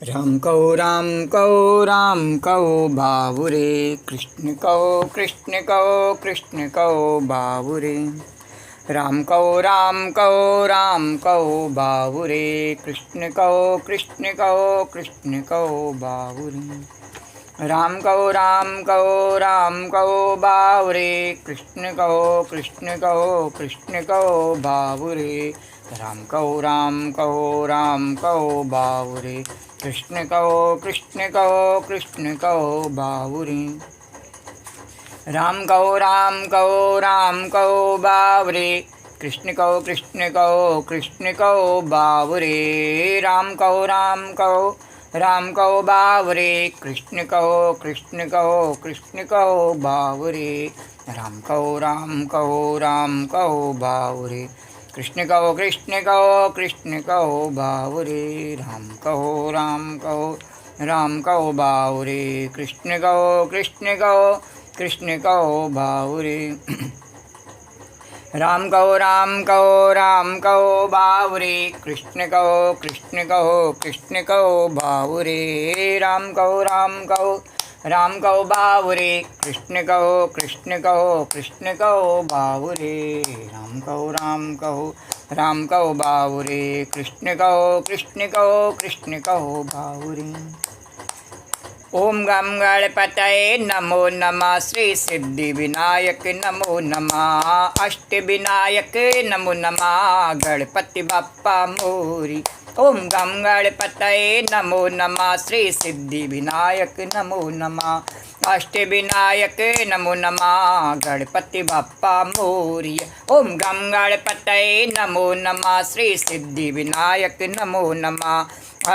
राम कहो राम कहो बाबुरे कृष्ण कहो कृष्ण कहो बाबुरे राम कहो बाबुरे कृष्ण कहो बाबुरे राम कहो बाबुरे कृष्ण कहो बाबुरे राम कहो बाबुरे कृष्ण कहो बाबुरे राम कहो बाबुरे कृष्ण कहो बाबुरे राम कहो बाबुरे कृष्ण कहो बाबुरे राम कहो बाबुरे कृष्ण कहो बाबुरे राम कहो बाबुरे कृष्ण कहो बाबुरे राम कहो बाबुरे कृष्ण कहो बाबुरे राम कहो बाबुरे कृष्ण कहो बाबुरे राम कहो बाबुरे कृष्ण कहो बाबुरे ओम गम गणपतये नमो नमः श्री सिद्धि विनायक नमो नमः अष्ट विनायक नमो नमः गणपति बप्पा मोरी ओम गम गणपतये नमो नमः श्री सिद्धि विनायक नमो नमः अष्ट विनायक नमो नमः गणपति बप्पा मोरी ओम गम गणपतये नमो नमः श्री सिद्धि विनायक नमो नमः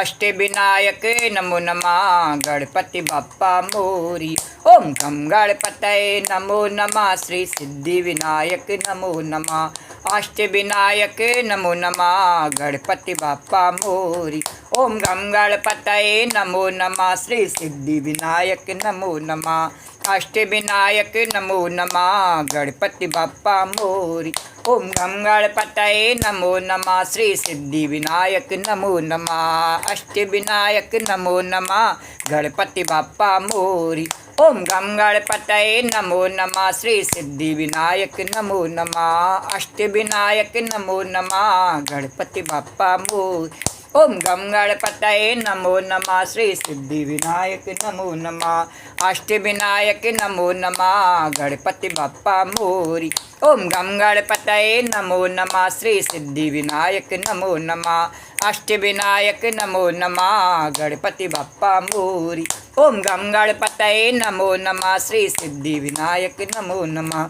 अष्ट विनायक नमो नमः गणपति बप्पा मोरी ओम गम गणपतये नमो नमः श्री सिद्धि विनायक नमो नमः अष्ट विनायक नमो नमः गणपति बप्पा मोरी ओम गम गणपतये नमो नमः श्री सिद्धि विनायक नमो नमः अष्ट विनायक नमो नमः गणपति बप्पा मोरी ओम गम गणपतये नमो नमः श्री सिद्धि विनायक नमो नमः अष्ट विनायक नमो नमः गणपति बप्पा मोरी ओम गम गणपतये नमो नमः श्री सिद्धि विनायक नमो नमः अष्ट विनायक नमो नमः गणपति बप्पा मोरी ओम गम गणपतये नमो नमः श्री सिद्धि विनायक नमो नमः अष्ट विनायक नमो नमः गणपति बप्पा मोरी ओम गम गणपतये नमो नमः श्री सिद्धि विनायक नमो नमः अष्ट विनायक नमो नमः गणपति बप्पा मोरी ओम गम गणपतये नमो नमः श्री सिद्धि विनायक नमो नमः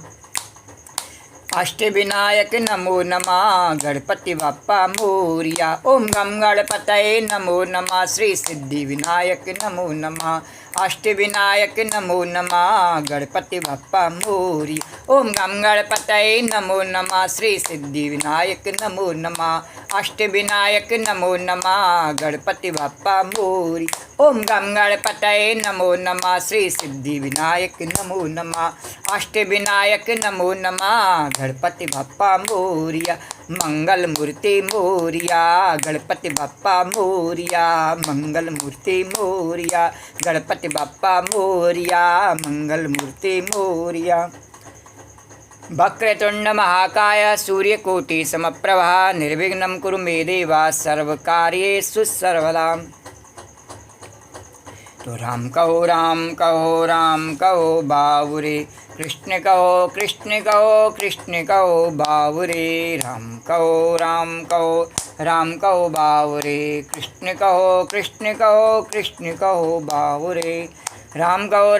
अष्ट विनायक नमो नमः गणपति बप्पा मोरिया ओम गम गणपतये नमो नमः श्री सिद्धि विनायक नमो नमः अष्ट विनायक नमो नमः गणपति बप्पा मोरी ओम गम गणपतये नमो नमः श्री सिद्धि विनायक नमो नमः अष्ट विनायक नमो नमः गणपति बप्पा मोरी ओम गम गणपतये नमो नमः श्री सिद्धि विनायक नमो नमः अष्ट विनायक नमो नमः गणपति बप्पा मोरिया मंगल मूर्ति मोरिया गणपति बप्पा मोरिया मंगल मूर्ति मोरिया गणपति बप्पा मोरिया मंगल मूर्ति मोरिया वक्रतुंड महाकाय सूर्यकोटि समप्रभा निर्विघ्नं कुरु मे देव सर्वकार्येषु सर्वदा तो राम कहो बाबुरे कृष्ण कहो बाबुरे राम कहो बाबुरे कृष्ण कहो बाबुरे राम कहो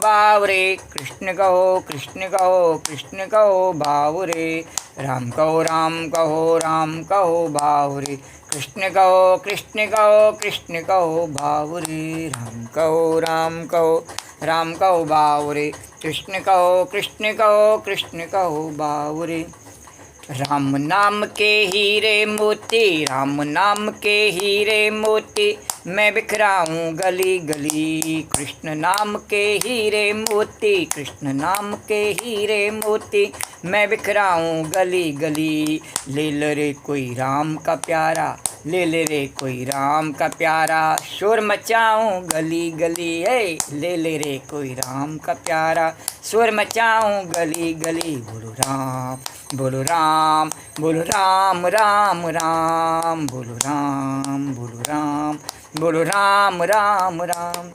बाबुरे कृष्ण कहो बाबुरे राम कहो बाबुरे कृष्ण कहो बाबुरे राम कहो बाबुरे कृष्ण कहो बाबुरे राम नाम के हीरे मोती मैं बिखराऊं गली गली। कृष्ण नाम के हीरे मोती, कृष्ण नाम के हीरे मोती, मैं बिखराऊं गली गली। ले ले रे कोई राम का प्यारा, ले ले रे कोई राम का प्यारा, शोर मचाऊं गली गली। है ले ले रे कोई राम का प्यारा, शोर मचाऊं गली गली। बोलो राम, बोलो राम, बोलो राम राम राम, बोलो राम, बोलो राम, बोलो राम राम राम।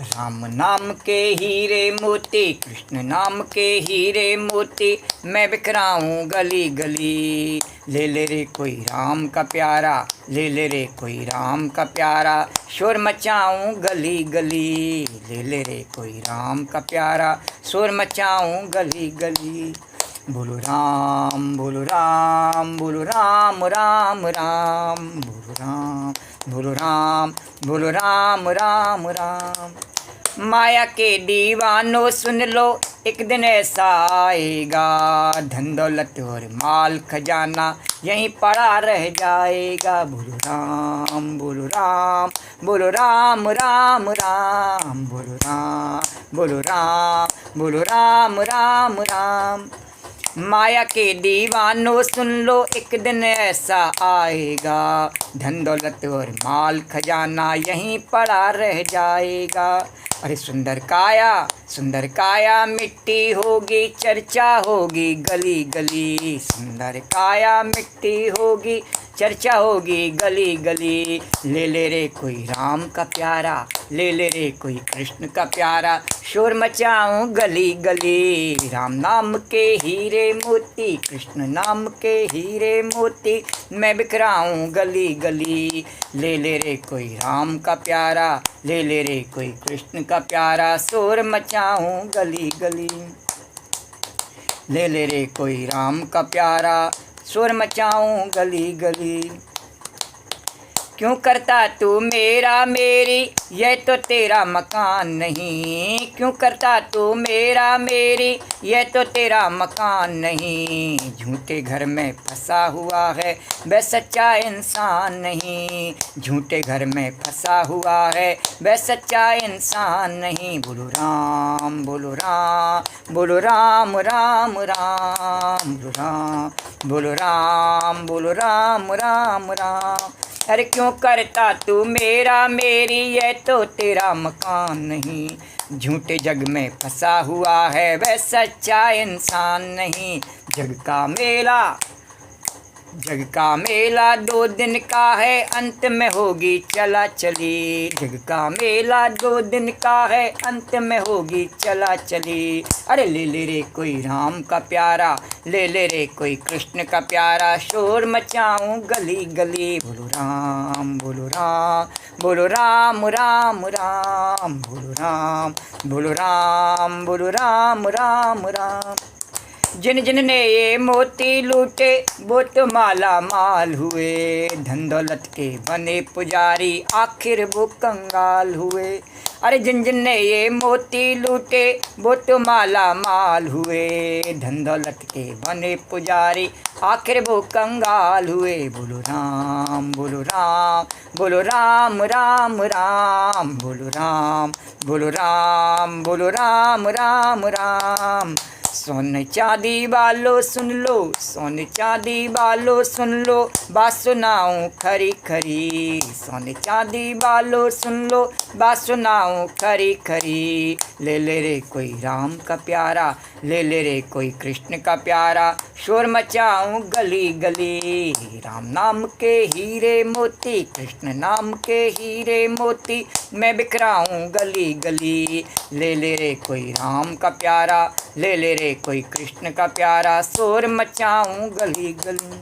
राम नाम के हीरे मोती, कृष्ण नाम के हीरे मोती, मैं बिखराऊं गली गली। ले ले रे कोई राम का प्यारा, ले ले रे कोई राम का प्यारा, शोर मचाऊं गली गली। ले ले रे कोई राम का प्यारा, शोर मचाऊं गली गली। बोलो राम, बोलो राम, बोलो राम राम राम, बोलो राम, बोलो राम, बोलो राम राम राम। माया के दीवानों सुन लो, एक दिन ऐसा आएगा, धन दौलत और माल खजाना यहीं पड़ा रह जाएगा। बोलो राम, बोलो राम, बोलो राम राम राम, बोलो राम, बोलो राम, बोलो राम राम राम। माया के दीवानों सुन लो, एक दिन ऐसा आएगा, धन दौलत और माल खजाना यहीं पड़ा रह जाएगा। अरे सुंदर काया मिट्टी होगी, चर्चा होगी गली गली। सुंदर काया मिट्टी होगी, चर्चा होगी गली गली। ले ले रे कोई राम का प्यारा, ले ले रे कोई कृष्ण का प्यारा, शोर मचाऊं गली गली। राम नाम के हीरे मोती, कृष्ण नाम के हीरे मोती, मैं बिखराऊं गली गली। ले ले रे कोई राम का प्यारा, ले ले रे कोई कृष्ण का प्यारा, शोर मचाऊं गली गली। ले ले रे कोई राम का प्यारा, शोर मचाऊं गली गली। क्यों करता तू मेरा मेरी, यह तो तेरा मकान नहीं। क्यों करता तू मेरा मेरी, यह तो तेरा मकान नहीं। झूठे घर में फंसा हुआ है, वह सच्चा इंसान नहीं। झूठे घर में फंसा हुआ है, वह सच्चा इंसान नहीं। बोलो राम, बोलो राम, बोलो राम राम राम, बोलो राम, बोलो राम, बोलो राम राम राम। अरे क्यों करता तू मेरा मेरी, यह तो तेरा मकान नहीं। झूठे जग में फंसा हुआ है, वह सच्चा इंसान नहीं। जग का मेला 2 दिन का है, अंत में होगी चला चली। जग का मेला 2 दिन का है, अंत में होगी चला चली। अरे ले ले रे कोई राम का प्यारा, ले ले रे कोई कृष्ण का प्यारा, शोर मचाऊं गली गली। बोलो राम, बोलो राम, बोलो राम राम राम, बोलो राम, बोलो राम, बोलो राम राम राम। जिन जिन ने ये मोती लूटे, वो तो माला माल हुए। धन दौलत के बने पुजारी, आखिर वो कंगाल हुए। अरे जिन जिन ने ये मोती लूटे, वो तो माला माल हुए। धन दौलत के बने पुजारी, आखिर वो कंगाल हुए। बोलो राम, बोलो राम, बोलो राम राम राम, बोलो राम, बोलो राम, बोलो राम राम राम। सोने चांदी वालों सुन लो, सोने चांदी वालों सुन लो, बात सुनाऊं खरी खरी। सोने चांदी वालों सुन लो, बात सुनाऊं खरी खरी। ले ले रे कोई राम का प्यारा, ले ले रे कोई कृष्ण का प्यारा, शोर मचाऊं गली गली। राम नाम के हीरे मोती, कृष्ण नाम के हीरे मोती, मैं बिखराऊं गली गली। ले ले रे कोई राम का प्यारा, ले ले रे कोई कृष्ण का प्यारा, शोर मचाऊं गली गली।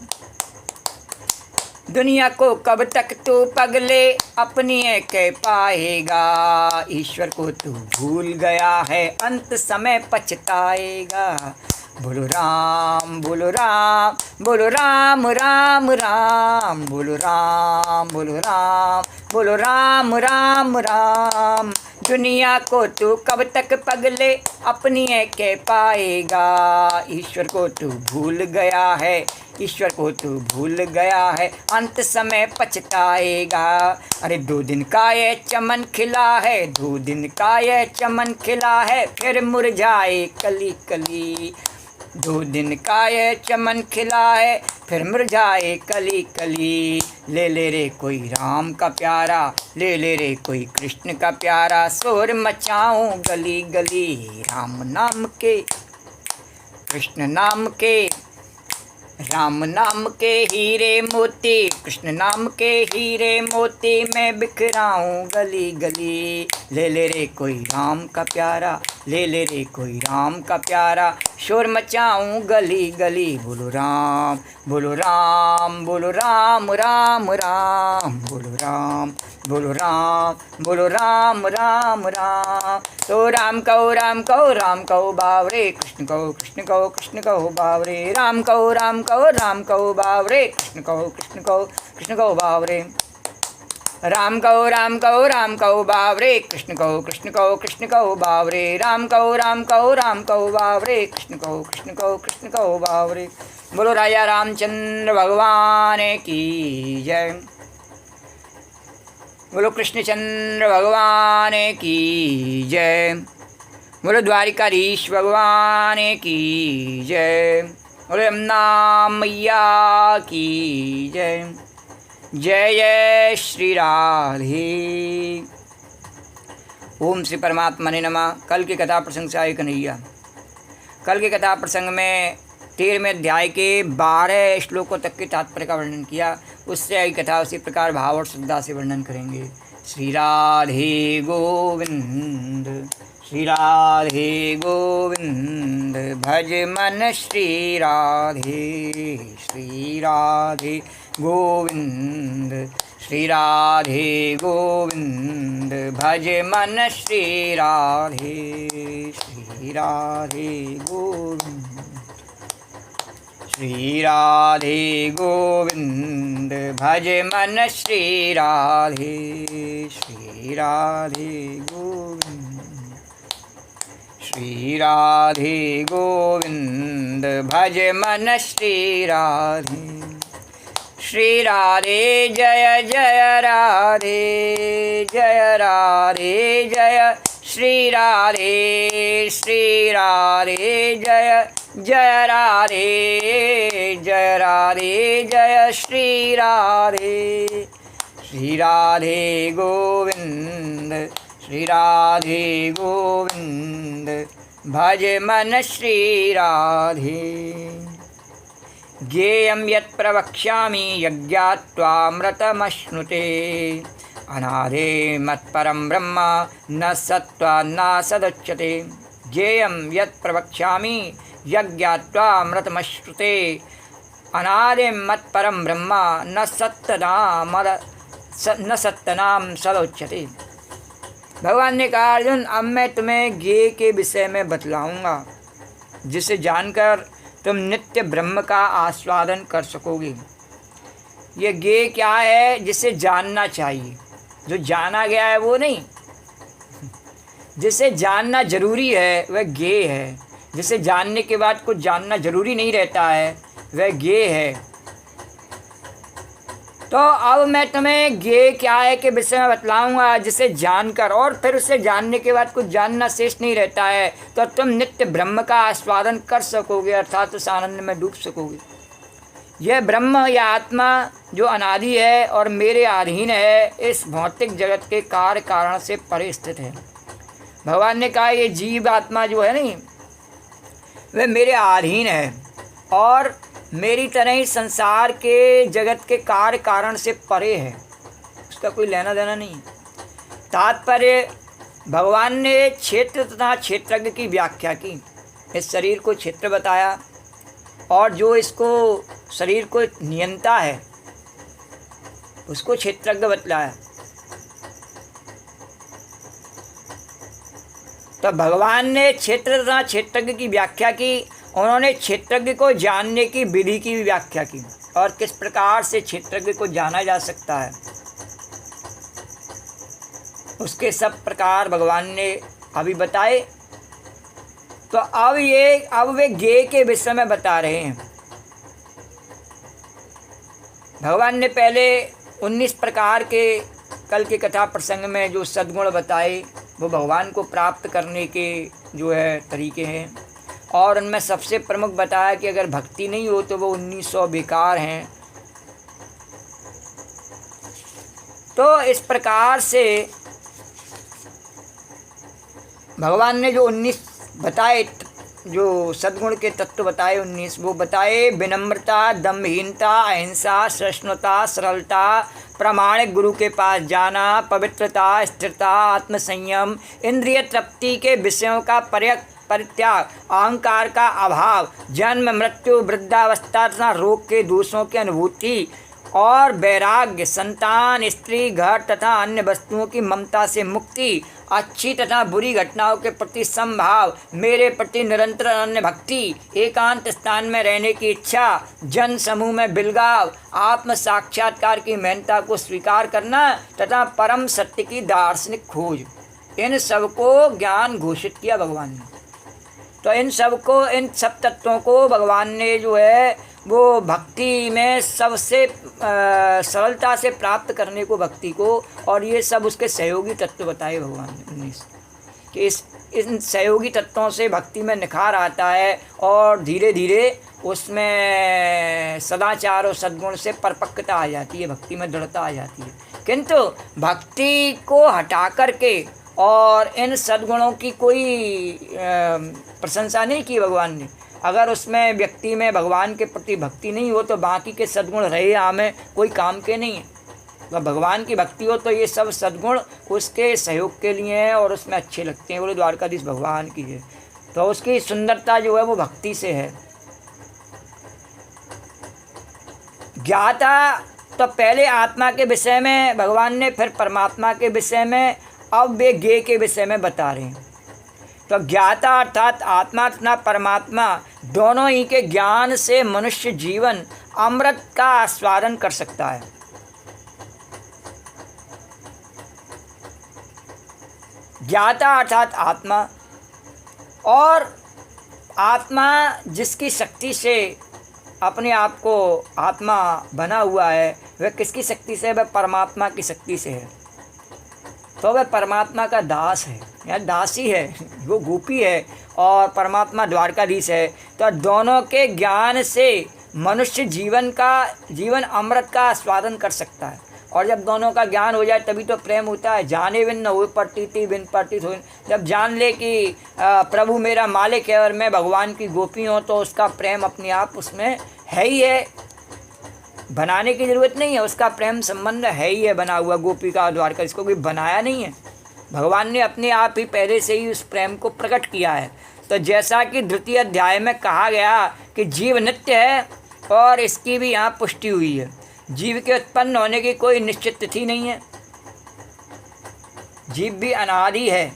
दुनिया को कब तक तू पगले, अपनी कह पाएगा। ईश्वर को तू भूल गया है, अंत समय पछताएगा। बोलो राम, बोलो राम, बोलो राम राम राम, बोलो राम, बोलो राम, बोलो राम राम राम। दुनिया को तू कब तक पगले अपनी के पाएगा, ईश्वर को तू भूल गया है, ईश्वर को तू भूल गया है, अंत समय पछताएगा। अरे 2 दिन का ये चमन खिला है, 2 दिन का ये चमन खिला है, फिर मुरझाए कली कली। 2 दिन का ये चमन खिला है, फिर मुरझाए कली कली। ले ले रे कोई राम का प्यारा, ले ले रे कोई कृष्ण का प्यारा, शोर मचाऊं गली गली। राम नाम के, कृष्ण नाम के, राम नाम के हीरे मोती, कृष्ण नाम के हीरे मोती, मैं बिखराऊं गली गली। ले ले रे कोई राम का प्यारा, ले ले रे कोई राम का प्यारा, शोर मचाऊं गली गली। बोलो राम, बोलो राम, बोलो राम राम राम, बोलो राम, बोलो राम, बोलो राम राम राम। तो राम कहो राम कहो, राम कहो बावरे, कृष्ण कहो कृष्ण कहो, कृष्ण कहो बावरे। राम कहो राम कहो, राम कहो बावरे, कृष्ण कहो कृष्ण कहो, कृष्ण कहो बावरे। राम कहो राम कहो, राम कहो बावरे, कृष्ण कहो कृष्ण कहो, कृष्ण कहो बावरे। राम कहो राम कहो, राम कहो बावरे, कृष्ण कहो कृष्ण कहो, कृष्ण कहो बावरे। बोलो राजा रामचंद्र भगवान की जय। बोलो कृष्णचंद्र भगवान की जय। बोलो द्वारिकाधीश भगवान की जय। बोलो यमुना मैया की जय। जय जय श्री राधे। ओम श्री परमात्मा ने नमः। कल की कथा प्रसंग से आए कन्हैया। कल की कथा प्रसंग में 13वें अध्याय के 12 श्लोकों तक के तात्पर्य का वर्णन किया। उससे आई कथा उसी प्रकार भाव और श्रद्धा से वर्णन करेंगे। श्री राधे गोविंद, श्री राधे गोविंद, भज मन श्री राधे, श्री राधे गोविंद, श्री राधे गोविंद, भज मन श्री राधे, श्री राधे गोविंद, श्री राधे गोविंद, भज मन श्री राधे, श्री राधे गोविंद, श्री राधे गोविंद, भज मन श्री राधे। श्री राधे जय जय राधे, जय राधे जय श्री राधे, श्री राधे जय जय राधे, जय राधे जय श्री राधे। श्री राधे गोविंद, श्री राधे गोविंद, भज मन श्री राधे। ज्ञेयं यत् प्रवक्ष्यामि यज्ञात्वामृतमश्नुते, अनादे मत्परं ब्रह्म न सत्त्वा न सदुच्यते। ज्ञेयं यत् प्रवक्ष्यामि यज्ञात्वामृतमश्नुते, अनादि मत्परं ब्रह्म न सत्तनाम सदुच्यते। भगवान ने कहा अर्जुन, अब मैं तुम्हें ज्ञेय के विषय में बतलाऊंगा जिसे जानकर तुम नित्य ब्रह्म का आस्वादन कर सकोगे। ये ज्ञेय क्या है? जिसे जानना चाहिए, जो जाना गया है वो नहीं। जिसे जानना जरूरी है वह ज्ञेय है, जिसे जानने के बाद कुछ जानना जरूरी नहीं रहता है वह ज्ञेय है। तो अब मैं तुम्हें ज्ञेय क्या है के विषय में बतलाऊंगा जिसे जानकर और फिर उसे जानने के बाद कुछ जानना शेष नहीं रहता है, तो तुम नित्य ब्रह्म का आस्वादन कर सकोगे, अर्थात उस आनंद में डूब सकोगे। यह ब्रह्म या आत्मा जो अनादि है और मेरे अधीन है, इस भौतिक जगत के कार्य कारण से परे स्थित है। भगवान ने कहा ये जीव आत्मा जो है नहीं, वह मेरे अधीन है और मेरी तरह ही संसार के जगत के कार्य कारण से परे है, उसका कोई लेना देना नहीं। तात्पर्य भगवान ने क्षेत्र तथा क्षेत्रज्ञ की व्याख्या की। इस शरीर को क्षेत्र बताया और जो इसको शरीर को नियंता है उसको क्षेत्रज्ञ बतलाया। तो भगवान ने क्षेत्र तथा क्षेत्रज्ञ की व्याख्या की। उन्होंने क्षेत्रज्ञ को जानने की विधि की भी व्याख्या की और किस प्रकार से क्षेत्रज्ञ को जाना जा सकता है। उसके सब प्रकार भगवान ने अभी बताए। तो अब वे ज्ञेय के विषय में बता रहे हैं। भगवान ने पहले 19 प्रकार के कल की कथा प्रसंग में जो सद्गुण बताए वो भगवान को प्राप्त करने के जो है तरीके हैं, और उनमें सबसे प्रमुख बताया कि अगर भक्ति नहीं हो तो वो 1900 बेकार हैं। तो इस प्रकार से भगवान ने जो 19 बताए, जो सद्गुण के तत्व बताए 19, वो बताए विनम्रता, दम्भहीनता, अहिंसा, सहिष्णुता, सरलता, प्रामाणिक गुरु के पास जाना, पवित्रता, स्थिरता, आत्मसंयम, इंद्रिय तृप्ति के विषयों का परित्याग, अहंकार का अभाव, जन्म मृत्यु वृद्धावस्था तथा रोग के दोषों की अनुभूति और वैराग्य, संतान, स्त्री, घर तथा अन्य वस्तुओं की ममता से मुक्ति, अच्छी तथा बुरी घटनाओं के प्रति समभाव, मेरे प्रति निरंतर अनन्य भक्ति, एकांत स्थान में रहने की इच्छा, जन समूह में बिलगाव, आत्म साक्षात्कार की महत्ता को स्वीकार करना तथा परम सत्य की दार्शनिक खोज, इन सबको ज्ञान घोषित किया भगवान ने। तो इन सब तत्वों को भगवान ने जो है वो भक्ति में सबसे सरलता से प्राप्त करने को भक्ति को, और ये सब उसके सहयोगी तत्व बताए भगवान ने 19 कि इन सहयोगी तत्वों से भक्ति में निखार आता है और धीरे धीरे उसमें सदाचार और सद्गुण से परिपक्वता आ जाती है, भक्ति में दृढ़ता आ जाती है। किंतु भक्ति को हटा करके और इन सद्गुणों की कोई प्रशंसा नहीं की भगवान ने। अगर उसमें व्यक्ति में भगवान के प्रति भक्ति नहीं हो तो बाकी के सद्गुण रहे हमें कोई काम के नहीं है। तो भगवान की भक्ति हो तो ये सब सद्गुण उसके सहयोग के लिए हैं और उसमें अच्छे लगते हैं। बोले द्वारकाधीश भगवान की है, तो उसकी सुंदरता जो है वो भक्ति से है। ज्ञाता, तो पहले आत्मा के विषय में भगवान ने, फिर परमात्मा के विषय में, अब वे ज्ञेय के विषय में बता रहे हैं। तो ज्ञाता अर्थात आत्मा तथा परमात्मा दोनों ही के ज्ञान से मनुष्य जीवन अमृत का आस्वादन कर सकता है। ज्ञाता अर्थात आत्मा, और आत्मा जिसकी शक्ति से अपने आप को आत्मा बना हुआ है, वह किसकी शक्ति से? वह परमात्मा की शक्ति से है। तो वह परमात्मा का दास है या दासी है, वो गोपी है और परमात्मा द्वारकाधीश है। तो दोनों के ज्ञान से मनुष्य जीवन अमृत का आस्वादन कर सकता है। और जब दोनों का ज्ञान हो जाए तभी तो प्रेम होता है। जाने बिन न हो प्रतीति बिन प्रतीत हो। जब जान ले कि प्रभु मेरा मालिक है और मैं भगवान की गोपी हूँ, तो उसका प्रेम अपने आप उसमें है ही है, बनाने की ज़रूरत नहीं है। उसका प्रेम संबंध है ही है बना हुआ गोपी का द्वारका, इसको कोई बनाया नहीं है। भगवान ने अपने आप ही पहले से ही उस प्रेम को प्रकट किया है। तो जैसा कि द्वितीय अध्याय में कहा गया कि जीव नित्य है, और इसकी भी यहाँ पुष्टि हुई है। जीव के उत्पन्न होने की कोई निश्चित तिथि नहीं है, जीव भी अनादि है,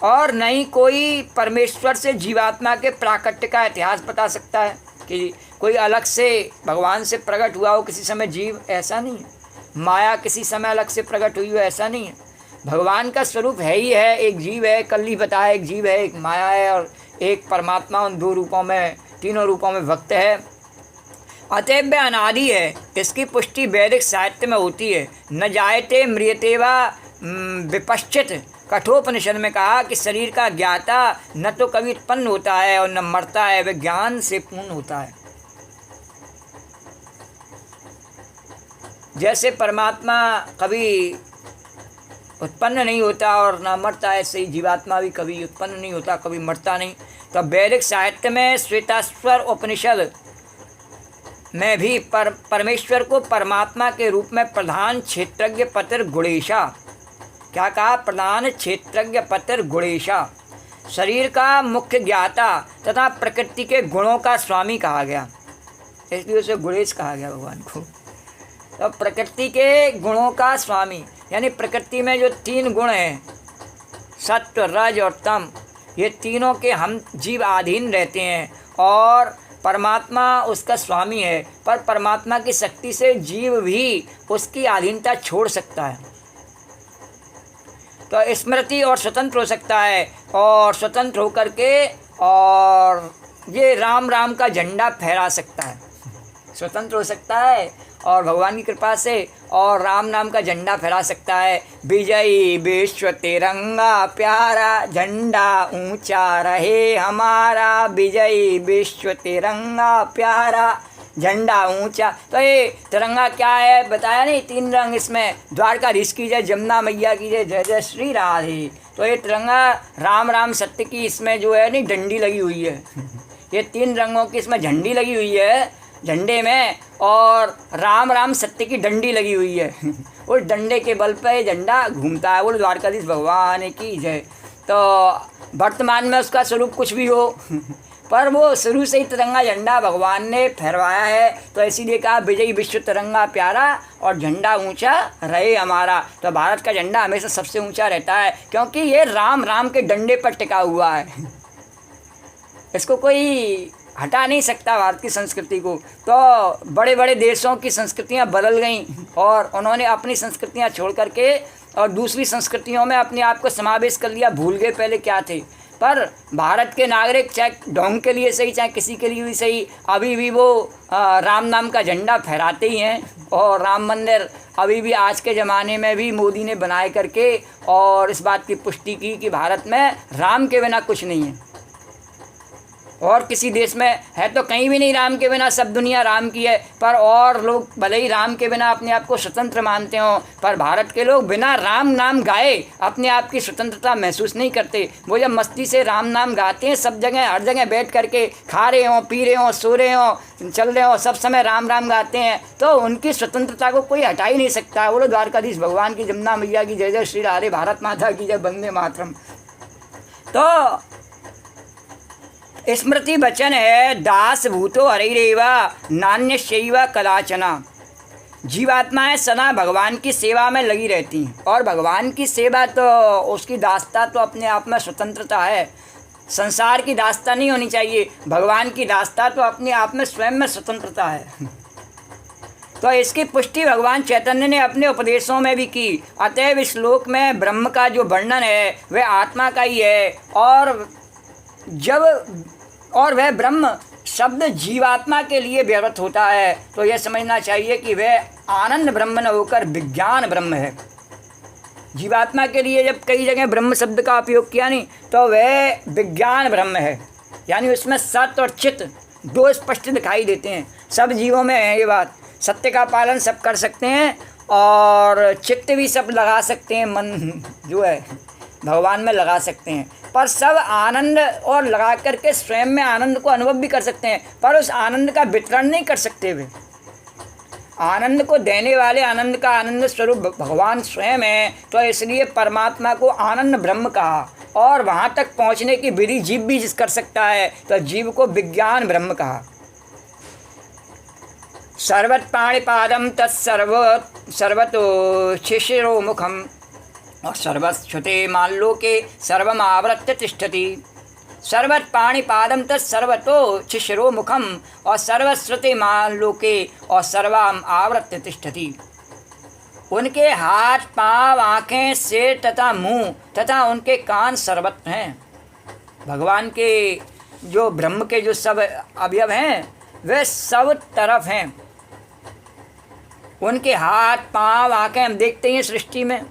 और न ही कोई परमेश्वर से जीवात्मा के प्राकट्य का इतिहास बता सकता है कि कोई अलग से भगवान से प्रकट हुआ हो किसी समय जीव, ऐसा नहीं है। माया किसी समय अलग से प्रकट हुई हो, ऐसा नहीं है। भगवान का स्वरूप है ही है, एक जीव है, कल ही बताया, एक जीव है, एक माया है और एक परमात्मा। उन दो रूपों में, तीनों रूपों में भक्त है। अतएव वह अनादि है। इसकी पुष्टि वैदिक साहित्य में होती है। न जायते म्रियते वा विपश्चित, कठोपनिषद में कहा कि शरीर का ज्ञाता न तो कभी उत्पन्न होता है और न मरता है, वह ज्ञान से पूर्ण होता है। जैसे परमात्मा कभी उत्पन्न नहीं होता और न मरता है, ऐसे ही जीवात्मा भी कभी उत्पन्न नहीं होता, कभी मरता नहीं। तो वैदिक साहित्य में श्वेताश्वर उपनिषद में भी परमेश्वर को परमात्मा के रूप में प्रधान क्षेत्रज्ञ पतिर गुणेशा, क्या कहा? प्रधान क्षेत्रज्ञ पतिर गुणेशा, शरीर का मुख्य ज्ञाता तथा प्रकृति के गुणों का स्वामी कहा गया। इसलिए उसे गुणेश कहा गया भगवान को। तो प्रकृति के गुणों का स्वामी, यानी प्रकृति में जो तीन गुण हैं, सत्व, रज और तम, ये तीनों के हम जीव अधीन रहते हैं और परमात्मा उसका स्वामी है। पर परमात्मा की शक्ति से जीव भी उसकी अधीनता छोड़ सकता है। तो स्मृति और स्वतंत्र हो सकता है, और स्वतंत्र होकर के और ये राम राम का झंडा फहरा सकता है। स्वतंत्र हो सकता है और भगवान की कृपा से और राम नाम का झंडा फहरा सकता है। विजयी विश्व तिरंगा प्यारा, झंडा ऊंचा रहे हमारा। विजयी विश्व तिरंगा प्यारा, झंडा ऊंचा। तो ये तिरंगा क्या है बताया नहीं, 3 रंग इसमें, द्वारकाधीश की जय, जमुना मैया की जय, जय जय श्री राधे। तो ये तिरंगा राम राम सत्य की इसमें जो है नहीं डंडी लगी हुई है। ये 3 रंगों की इसमें झंडी लगी हुई है झंडे में, और राम राम सत्य की डंडी लगी हुई है। उस डंडे के बल पर ये झंडा घूमता है। बोल द्वारकाधीश भगवान की जय। तो वर्तमान में उसका स्वरूप कुछ भी हो, पर वो शुरू से ही तिरंगा झंडा भगवान ने फहरवाया है। तो इसीलिए कहा विजयी विश्व तिरंगा प्यारा और झंडा ऊंचा रहे हमारा। तो भारत का झंडा हमेशा सबसे ऊंचा रहता है, क्योंकि ये राम राम के डंडे पर टिका हुआ है। इसको कोई हटा नहीं सकता भारत की संस्कृति को। तो बड़े बड़े देशों की संस्कृतियां बदल गईं और उन्होंने अपनी संस्कृतियां छोड़ करके और दूसरी संस्कृतियों में अपने आप को समावेश कर लिया, भूल गए पहले क्या थे। पर भारत के नागरिक चाहे ढोंग के लिए सही चाहे किसी के लिए भी सही, अभी भी वो राम नाम का झंडा फहराते ही हैं। और राम मंदिर अभी भी आज के ज़माने में भी मोदी ने बनाए करके और इस बात की पुष्टि की कि भारत में राम के बिना कुछ नहीं है। और किसी देश में है तो कहीं भी नहीं राम के बिना, सब दुनिया राम की है। पर और लोग भले ही राम के बिना अपने आप को स्वतंत्र मानते हों, पर भारत के लोग बिना राम नाम गाए अपने आप की स्वतंत्रता महसूस नहीं करते। वो जब मस्ती से राम नाम गाते हैं, सब जगह हर जगह बैठ करके खा रहे हों, पी रहे हों, सो रहे हों, चल रहे हों, सब समय राम राम गाते हैं, तो उनकी स्वतंत्रता को कोई हटा ही नहीं सकता। बोलो द्वारकाधीश भगवान की, जमुना मैया की जय, जय श्री राधे, भारत माता की जय, वंदे मातरम। तो स्मृति वचन है, दास भूतो हरिरेवा नान्य शैव कदाचना। जीवात्माएं सदा भगवान की सेवा में लगी रहती हैं, और भगवान की सेवा तो उसकी दासता तो अपने आप में स्वतंत्रता है। संसार की दासता नहीं होनी चाहिए, भगवान की दासता तो अपने आप में स्वयं में स्वतंत्रता है। तो इसकी पुष्टि भगवान चैतन्य ने अपने उपदेशों में भी की। अतएव इस श्लोक में ब्रह्म का जो वर्णन है वह आत्मा का ही है, और वह ब्रह्म शब्द जीवात्मा के लिए व्यवहृत होता है। तो यह समझना चाहिए कि वह आनंद ब्रह्म न होकर विज्ञान ब्रह्म है। जीवात्मा के लिए जब कई जगह ब्रह्म शब्द का उपयोग किया नहीं, तो वह विज्ञान ब्रह्म है, यानी उसमें सत्य और चित्त 2 स्पष्ट दिखाई देते हैं। सब जीवों में है ये बात, सत्य का पालन सब कर सकते हैं और चित्त भी सब लगा सकते हैं, मन जो है भगवान में लगा सकते हैं, पर सब आनंद और लगा करके स्वयं में आनंद को अनुभव भी कर सकते हैं, पर उस आनंद का वितरण नहीं कर सकते वे। आनंद को देने वाले, आनंद का आनंद स्वरूप भगवान स्वयं है। तो इसलिए परमात्मा को आनंद ब्रह्म कहा, और वहाँ तक पहुँचने की विधि जीव भी कर सकता है, तो जीव को विज्ञान ब्रह्म कहा। सर्वत पाणिपादम सर्वतो शिशिरो मुखम और सर्वश्रुते माल्लोके सर्वम आवृत्य तिष्ठति। सर्वत पाणिपादम तत्सर्वतो शिशिरो मुखम और सर्वश्रुते माल्लोके और सर्वम आवृत्य तिष्ठति। उनके हाथ, पाँव, आँखें, सिर तथा मुंह तथा उनके कान सर्वत्र हैं। भगवान के जो ब्रह्म के जो सब अवयव हैं वे सब तरफ हैं। उनके हाथ, पाँव, आँखें हम देखते हैं सृष्टि में,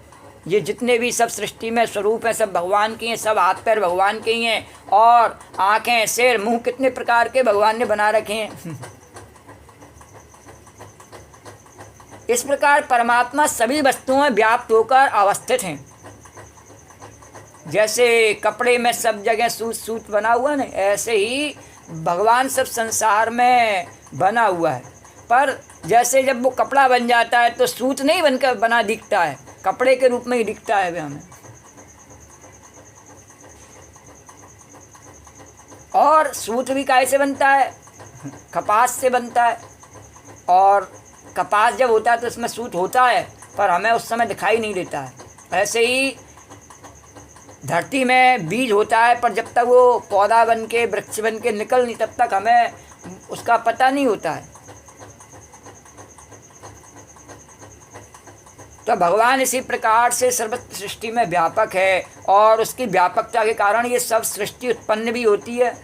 ये जितने भी सब सृष्टि में स्वरूप हैं सब भगवान के हैं, सब हाथ पैर भगवान के ही हैं, और आँखें, सिर, मुंह कितने प्रकार के भगवान ने बना रखे हैं। इस प्रकार परमात्मा सभी वस्तुओं में व्याप्त होकर अवस्थित हैं। जैसे कपड़े में सब जगह सूत बना हुआ ना, ऐसे ही भगवान सब संसार में बना हुआ है। पर जैसे जब वो कपड़ा बन जाता है तो सूत नहीं बनकर बना दिखता है, कपड़े के रूप में ही दिखता है वे हमें। और सूत भी कैसे बनता है? कपास से बनता है, और कपास जब होता है तो उसमें सूत होता है, पर हमें उस समय दिखाई नहीं देता है। ऐसे ही धरती में बीज होता है, पर जब तक वो पौधा बन के, वृक्ष बन के निकल नहीं, तब तक हमें उसका पता नहीं होता है। तो भगवान इसी प्रकार से सर्व सृष्टि में व्यापक है और उसकी व्यापकता के कारण ये सब सृष्टि उत्पन्न भी होती है,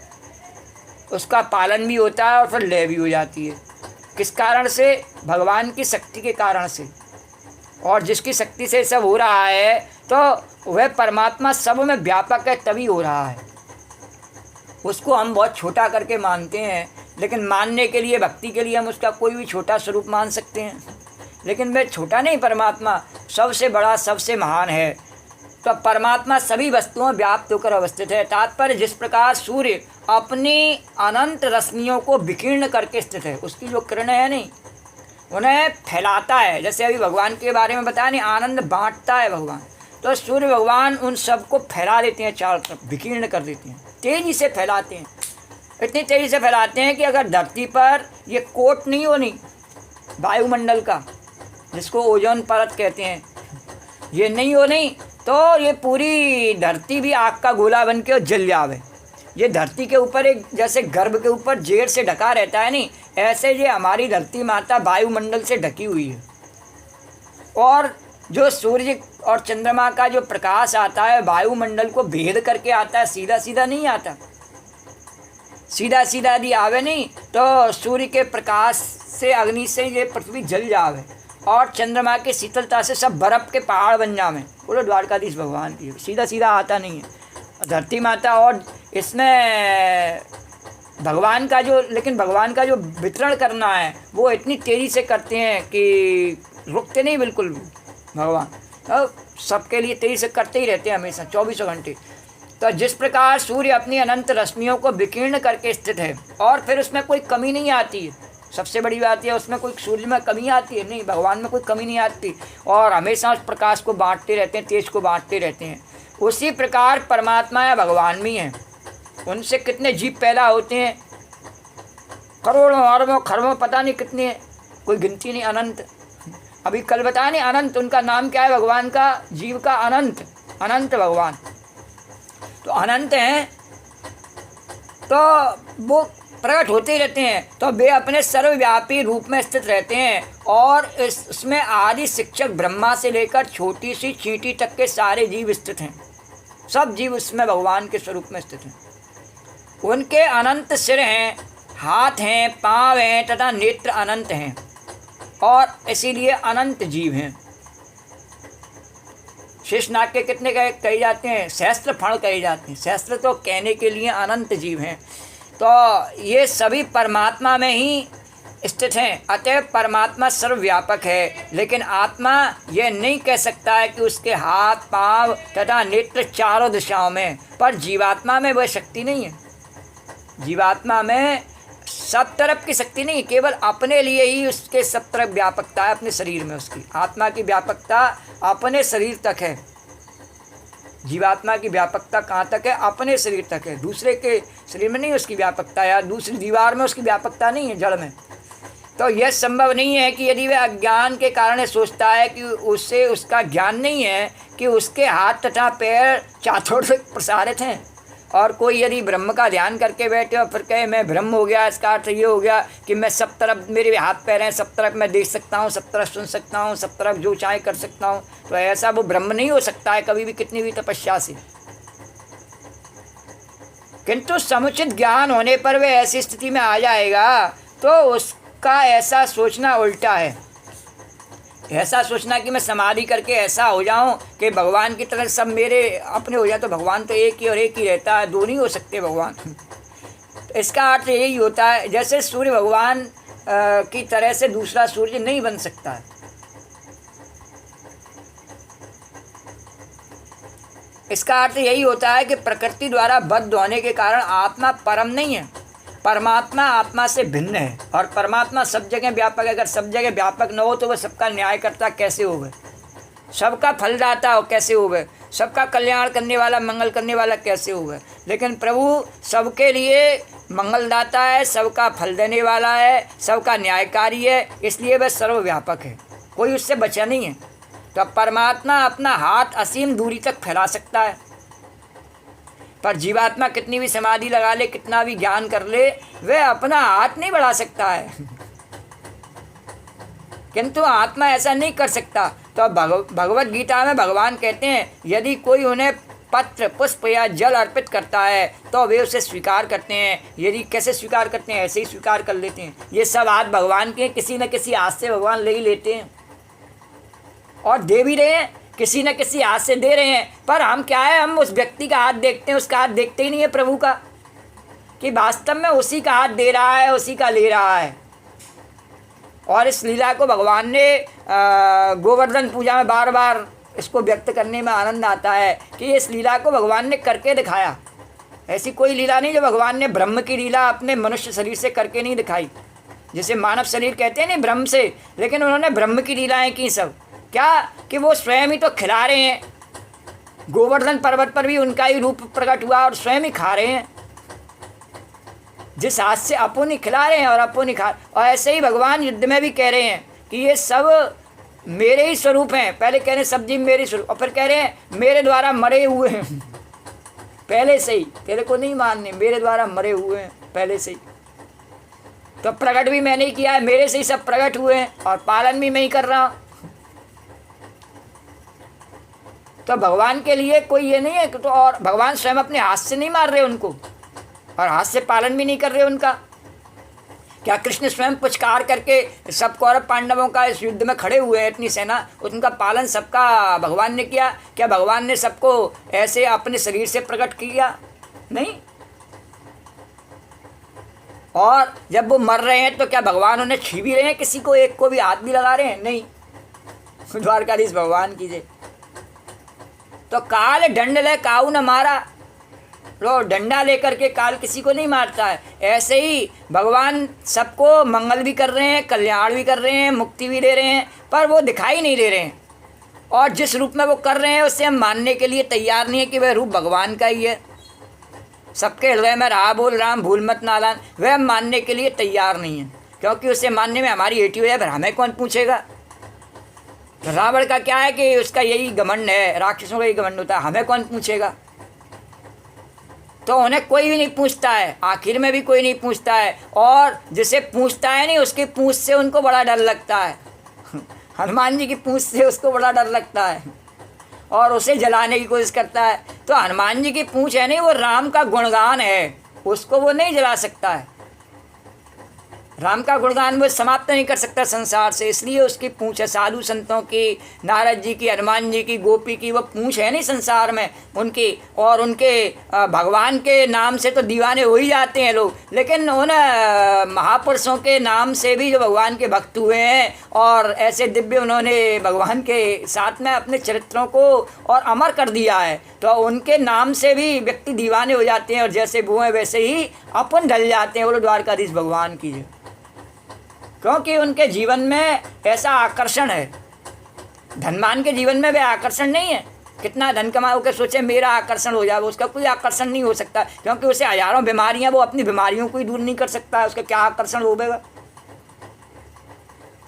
उसका पालन भी होता है और फिर लय भी हो जाती है। किस कारण से? भगवान की शक्ति के कारण से। और जिसकी शक्ति से सब हो रहा है तो वह परमात्मा सब में व्यापक है, तभी हो रहा है। उसको हम बहुत छोटा करके मानते हैं, लेकिन मानने के लिए, भक्ति के लिए हम उसका कोई भी छोटा स्वरूप मान सकते हैं, लेकिन वह छोटा नहीं, परमात्मा सबसे बड़ा, सबसे महान है। तो परमात्मा सभी वस्तुओं में व्याप्त होकर अवस्थित है। तात्पर्य, जिस प्रकार सूर्य अपनी अनंत रश्मियों को विकीर्ण करके स्थित है, उसकी जो किरणें हैं नहीं, उन्हें फैलाता है। जैसे अभी भगवान के बारे में बताया नहीं, आनंद बांटता है भगवान, तो सूर्य भगवान उन सबको फैला देते हैं, चारों तरफ विकीर्ण कर देते हैं, तेज़ी से फैलाते हैं। इतनी तेज़ी से फैलाते हैं कि अगर धरती पर ये कोट नहीं हो, नहीं वायुमंडल का, जिसको ओजोन परत कहते हैं, ये नहीं हो नहीं, तो ये पूरी धरती भी आग का गोला बन के जल जावे। ये धरती के ऊपर एक जैसे गर्भ के ऊपर जेर से ढका रहता है नहीं, ऐसे ये हमारी धरती माता वायुमंडल से ढकी हुई है। और जो सूर्य और चंद्रमा का जो प्रकाश आता है, वायुमंडल को भेद करके आता है, सीधा सीधा नहीं आता। सीधा सीधा यदि आवे नहीं तो सूर्य के प्रकाश से, अग्नि से ये पृथ्वी जल जावे और चंद्रमा की शीतलता से सब बर्फ़ के पहाड़ बन जावे। बोलो द्वारकाधीश भगवान की, सीधा सीधा आता नहीं है धरती माता। और इसमें भगवान का जो, लेकिन भगवान का जो वितरण करना है वो इतनी तेज़ी से करते हैं कि रुकते नहीं बिल्कुल भी भगवान, तो सबके लिए तेज़ी से करते ही रहते हैं हमेशा, 24 घंटे। तो जिस प्रकार सूर्य अपनी अनंत रश्मियों को विकीर्ण करके स्थित है और फिर उसमें कोई कमी नहीं आती है, सबसे बड़ी बात यह, उसमें कोई सूर्य में कमी आती है नहीं, भगवान में कोई कमी नहीं आती, और हमेशा उस प्रकाश को बांटते रहते हैं, तेज को बांटते रहते हैं। उसी प्रकार परमात्मा या भगवान भी हैं। उनसे कितने जीव पैदा होते हैं, करोड़ों अरबों खरबों, पता नहीं कितने हैं, कोई गिनती नहीं, अनंत। अभी कल बताया नहीं, अनंत उनका नाम क्या है भगवान का, जीव का अनंत, अनंत भगवान तो अनंत हैं। तो वो प्रकट होते रहते हैं, तो वे अपने सर्वव्यापी रूप में स्थित रहते हैं। और इसमें आदि शिक्षक ब्रह्मा से लेकर छोटी सी चींटी तक के सारे जीव स्थित हैं। सब जीव उसमें भगवान के स्वरूप में स्थित हैं। उनके अनंत सिर हैं, हाथ हैं, पाँव हैं तथा नेत्र अनंत हैं, और इसीलिए अनंत जीव हैं। शेषनाग के कितने कहे जाते हैं? सहस्त्र फण कहे जाते हैं। सहस्त्र तो कहने के लिए अनंत जीव हैं। तो ये सभी परमात्मा में ही स्थित हैं। अतः परमात्मा सर्वव्यापक है, लेकिन आत्मा यह नहीं कह सकता है कि उसके हाथ, पाँव तथा नेत्र चारों दिशाओं में, पर जीवात्मा में वह शक्ति नहीं है। जीवात्मा में सब तरफ की शक्ति नहीं, केवल अपने लिए ही उसके सब तरफ व्यापकता है। अपने शरीर में उसकी आत्मा की व्यापकता अपने शरीर तक है। जीवात्मा की व्यापकता कहाँ तक है? अपने शरीर तक है। दूसरे के शरीर में नहीं उसकी व्यापकता, या दूसरी दीवार में उसकी व्यापकता नहीं है, जड़ में। तो यह संभव नहीं है कि यदि वह अज्ञान के कारण सोचता है कि उससे उसका ज्ञान नहीं है कि उसके हाथ तथा पैर चारों से प्रसारित हैं, और कोई यदि ब्रह्म का ध्यान करके बैठे और फिर कहे मैं ब्रह्म हो गया, इसका अर्थ ये हो गया कि मैं सब तरफ, मेरे हाथ पैर हैं, सब तरफ मैं देख सकता हूँ, सब तरफ सुन सकता हूँ, सब तरफ जो चाहे कर सकता हूँ, तो ऐसा वो ब्रह्म नहीं हो सकता है कभी भी, कितनी भी तपस्या से। किंतु समुचित ज्ञान होने पर वह ऐसी स्थिति में आ जाएगा, तो उसका ऐसा सोचना उल्टा है। ऐसा सोचना कि मैं समाधि करके ऐसा हो जाऊं कि भगवान की तरह सब मेरे अपने हो जाए, तो भगवान तो एक ही और एक ही रहता है, दो नहीं हो सकते भगवान। तो इसका अर्थ यही होता है, जैसे सूर्य भगवान की तरह से दूसरा सूर्य नहीं बन सकता है। इसका अर्थ यही होता है कि प्रकृति द्वारा बद्ध होने के कारण आत्मा परम नहीं है। परमात्मा आत्मा से भिन्न है, और परमात्मा सब जगह व्यापक है। अगर सब जगह व्यापक न हो तो वह सबका न्याय करता कैसे हो गए? सबका फलदाता हो कैसे हो गए? सबका कल्याण करने वाला, मंगल करने वाला कैसे हो गए? लेकिन प्रभु सबके लिए मंगलदाता है, सबका फल देने वाला है, सबका न्यायकारी है, इसलिए वह सर्वव्यापक है, कोई उससे बचा नहीं है। तो परमात्मा अपना हाथ असीम दूरी तक फैला सकता है, पर जीवात्मा कितनी भी समाधि लगा ले, कितना भी ज्ञान कर ले, वह अपना हाथ नहीं बढ़ा सकता है। किंतु आत्मा ऐसा नहीं कर सकता। तो तो भगवत गीता में भगवान कहते हैं यदि कोई उन्हें पत्र पुष्प या जल अर्पित करता है तो वे उसे स्वीकार करते हैं। यदि कैसे स्वीकार करते हैं, ऐसे ही स्वीकार कर लेते हैं। ये सब हाथ भगवान के किसी न किसी हाथ से भगवान ले ही लेते हैं और दे भी रहे हैं, किसी न किसी हाथ से दे रहे हैं। पर हम क्या है, हम उस व्यक्ति का हाथ देखते हैं, उसका हाथ देखते ही नहीं है प्रभु का, कि वास्तव में उसी का हाथ दे रहा है, उसी का ले रहा है। और इस लीला को भगवान ने गोवर्धन पूजा में बार बार इसको व्यक्त करने में आनंद आता है कि इस लीला को भगवान ने करके दिखाया। ऐसी कोई लीला नहीं जो भगवान ने ब्रह्म की लीला अपने मनुष्य शरीर से करके नहीं दिखाई। जैसे मानव शरीर कहते हैं नहीं ब्रह्म से, लेकिन उन्होंने ब्रह्म की लीलाएं की सब। क्या कि वो स्वयं ही तो खिला रहे हैं, गोवर्धन पर्वत पर भी उनका ही रूप प्रकट हुआ और स्वयं ही खा रहे हैं। जिस हाथ से अपुन ही खिला रहे हैं और अपुन ही खा। और ऐसे ही भगवान युद्ध में भी कह रहे हैं कि ये सब मेरे ही स्वरूप हैं। पहले कह रहे हैं सब जीव मेरे स्वरूप, और फिर कह रहे हैं मेरे द्वारा मरे हुए हैं। पहले से ही, तेरे को नहीं मानने, मेरे द्वारा मरे हुए हैं पहले से ही। तो प्रकट भी मैंने ही किया है, मेरे से ही सब प्रकट हुए हैं और पालन भी मैं ही कर रहा हूँ। तो भगवान के लिए कोई ये नहीं है। तो और भगवान स्वयं अपने हाथ से नहीं मार रहे उनको और हाथ से पालन भी नहीं कर रहे उनका। क्या कृष्ण स्वयं पुचकार करके सब कौरव पांडवों का इस युद्ध में खड़े हुए हैं, इतनी सेना, उनका पालन सबका भगवान ने किया? क्या भगवान ने सबको ऐसे अपने शरीर से प्रकट किया? नहीं। और जब वो मर रहे हैं तो क्या भगवान उन्हें छू भी रहे हैं? किसी को एक को भी हाथ भी लगा रहे हैं? नहीं। द्वारकाधीश भगवान की जय। तो काल दंड ले काऊ न मारा, लो डंडा लेकर के काल किसी को नहीं मारता है। ऐसे ही भगवान सबको मंगल भी कर रहे हैं, कल्याण भी कर रहे हैं, मुक्ति भी दे रहे हैं, पर वो दिखाई नहीं दे रहे हैं। और जिस रूप में वो कर रहे हैं उससे हम मानने के लिए तैयार नहीं है कि वह रूप भगवान का ही है। सबके हृदय में रहा बोल राम भूल मत नालान, वह हम मानने के लिए तैयार नहीं है, क्योंकि उसे मानने में हमारी एटी हो जाए। फिर हमें कौन पूछेगा? रावण का क्या है कि उसका यही घमंड है, राक्षसों का यही घमंड होता है, हमें कौन पूछेगा? तो उन्हें कोई भी नहीं पूछता है, आखिर में भी कोई नहीं पूछता है। और जिसे पूछता है नहीं, उसकी पूंछ से उनको बड़ा डर लगता है। हनुमान जी की पूंछ से उसको बड़ा डर लगता है और उसे जलाने की कोशिश करता है। तो हनुमान जी की पूंछ है नहीं, वो राम का गुणगान है, उसको वो नहीं जला सकता है। राम का गुणगान वो समाप्त नहीं कर सकता संसार से, इसलिए उसकी पूंछ है। साधु संतों की, नारद जी की, हनुमान जी की, गोपी की वो पूंछ है नहीं संसार में उनकी। और उनके भगवान के नाम से तो दीवाने हो ही जाते हैं लोग, लेकिन उन महापुरुषों के नाम से भी जो भगवान के भक्त हुए हैं और ऐसे दिव्य उन्होंने भगवान के साथ में अपने चरित्रों को और अमर कर दिया है, तो उनके नाम से भी व्यक्ति दीवाने हो जाते हैं और जैसे वो हैं वैसे ही अपन ढल जाते हैं। बोलो द्वारकाधीश भगवान की, क्योंकि उनके जीवन में ऐसा आकर्षण है। धनवान के जीवन में वह आकर्षण नहीं है। कितना धन कमाओ के सोचे मेरा आकर्षण हो जाए, उसका कोई आकर्षण नहीं हो सकता, क्योंकि उसे हजारों बीमारियां, वो अपनी बीमारियों को ही दूर नहीं कर सकता, उसका क्या आकर्षण होगा?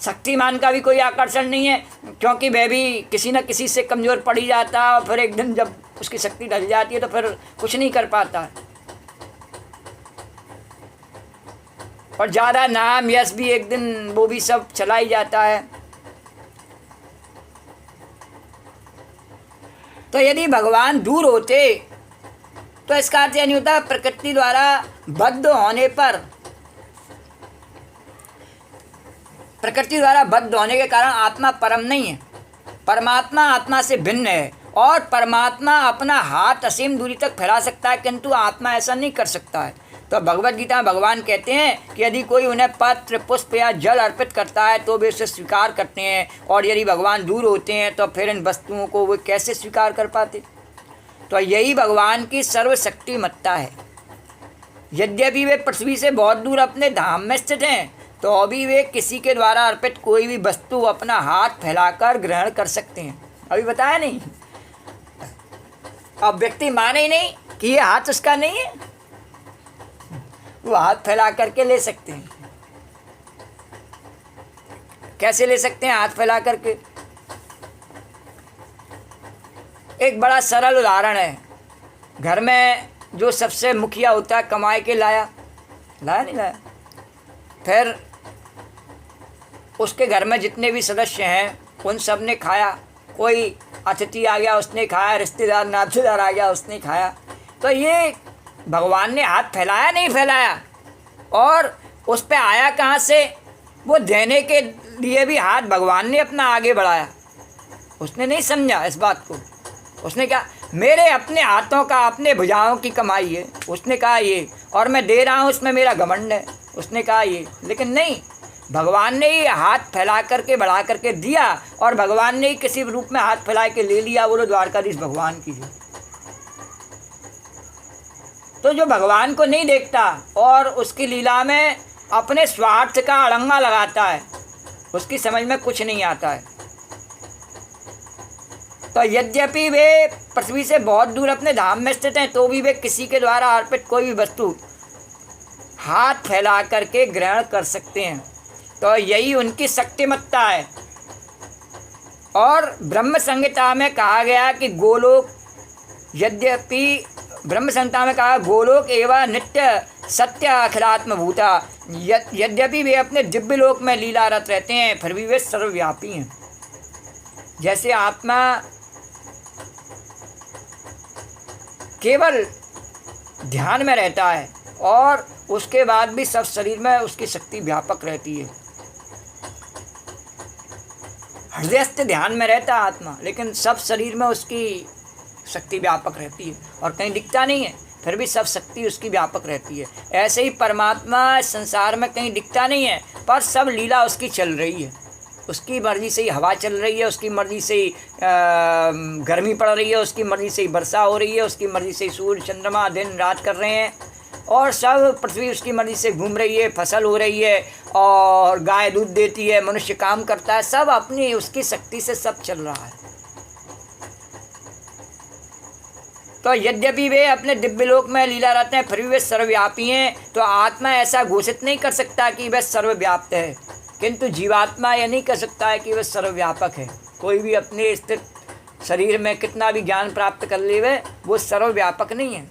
शक्तिमान का भी कोई आकर्षण नहीं है, क्योंकि वह भी किसी न किसी से कमज़ोर पड़ ही जाता है और फिर एक दिन जब उसकी शक्ति ढल जाती है तो फिर कुछ नहीं कर पाता है। और ज़्यादा नाम यश भी एक दिन वो भी सब चला ही जाता है। तो यदि भगवान दूर होते तो इसका अर्थ यह नहीं होता प्रकृति द्वारा बद्ध होने पर, प्रकृति द्वारा बद्ध होने के कारण आत्मा परम नहीं है। परमात्मा आत्मा से भिन्न है और परमात्मा अपना हाथ असीम दूरी तक फैला सकता है, किंतु आत्मा ऐसा नहीं कर सकता है। तो भगवद गीता में भगवान कहते हैं कि यदि कोई उन्हें पत्र पुष्प या जल अर्पित करता है तो वे उसे स्वीकार करते हैं, और यदि भगवान दूर होते हैं तो फिर इन वस्तुओं को वे कैसे स्वीकार कर पाते? तो यही भगवान की सर्वशक्तिमत्ता है। यद्यपि वे पृथ्वी से बहुत दूर अपने धाम में स्थित हैं तो अभी वे किसी के द्वारा अर्पित कोई भी वस्तु अपना हाथ फैलाकर ग्रहण कर सकते हैं। अभी बताया नहीं, अब व्यक्ति माने ही नहीं कि ये हाथ उसका नहीं है, वो हाथ फैला करके ले सकते हैं। कैसे ले सकते हैं हाथ फैला करके? एक बड़ा सरल उदाहरण है। घर में जो सबसे मुखिया होता है कमाए के लाया नहीं लाया, फिर उसके घर में जितने भी सदस्य हैं उन सब ने खाया, कोई अतिथि आ गया उसने खाया, रिश्तेदार नातेदार आ गया उसने खाया। तो ये भगवान ने हाथ फैलाया नहीं फैलाया, और उस पे आया कहाँ से? वो देने के लिए भी हाथ भगवान ने अपना आगे बढ़ाया। उसने नहीं समझा इस बात को। उसने कहा मेरे अपने हाथों का, अपने भुजाओं की कमाई है। उसने कहा ये, और मैं दे रहा हूँ, उसमें मेरा घमंड है। उसने कहा ये, लेकिन नहीं, भगवान ने ही हाथ फैला करके बढ़ा करके दिया, और भगवान ने ही किसी रूप में हाथ फैला के ले लिया। बोलो द्वारकाधीश भगवान की जय। तो जो भगवान को नहीं देखता और उसकी लीला में अपने स्वार्थ का अड़ंगा लगाता है, उसकी समझ में कुछ नहीं आता है। तो यद्यपि वे पृथ्वी से बहुत दूर अपने धाम में स्थित हैं, तो भी वे किसी के द्वारा अर्पित कोई भी वस्तु हाथ फैला करके ग्रहण कर सकते हैं। तो यही उनकी शक्तिमत्ता है। और ब्रह्म संहिता में कहा गया कि गोलोक, यद्यपि ब्रह्म संहिता में कहा गोलोक एवं नित्य सत्य अखिलात्म भूता, यद्यपि वे अपने दिव्य लोक में लीलारत रहते हैं, फिर भी वे सर्वव्यापी हैं। जैसे आत्मा केवल ध्यान में रहता है और उसके बाद भी सब शरीर में उसकी शक्ति व्यापक रहती है। हृदयस्थ ध्यान में रहता है आत्मा, लेकिन सब शरीर में उसकी शक्ति व्यापक रहती है, और कहीं दिखता नहीं है, फिर भी सब शक्ति उसकी व्यापक रहती है। ऐसे ही परमात्मा संसार में कहीं दिखता नहीं है, पर सब लीला उसकी चल रही है। उसकी मर्जी से ही हवा चल रही है, उसकी मर्जी से ही गर्मी पड़ रही है, उसकी मर्जी से ही वर्षा हो रही है, उसकी मर्जी से ही सूर्य चंद्रमा दिन रात कर रहे हैं, और सब पृथ्वी उसकी मर्जी से घूम रही है, फसल हो रही है, और गाय दूध देती है, मनुष्य काम करता है, सब अपनी उसकी शक्ति से सब चल रहा है। तो यद्यपि वे अपने दिव्य लोक में लीला रहते हैं, फिर भी वे सर्वव्यापी हैं। तो आत्मा ऐसा घोषित नहीं कर सकता कि वह सर्वव्याप्त है, किंतु जीवात्मा यह नहीं कर सकता है कि वह सर्वव्यापक है। कोई भी अपने स्थित शरीर में कितना भी ज्ञान प्राप्त कर ले, वो सर्वव्यापक नहीं है।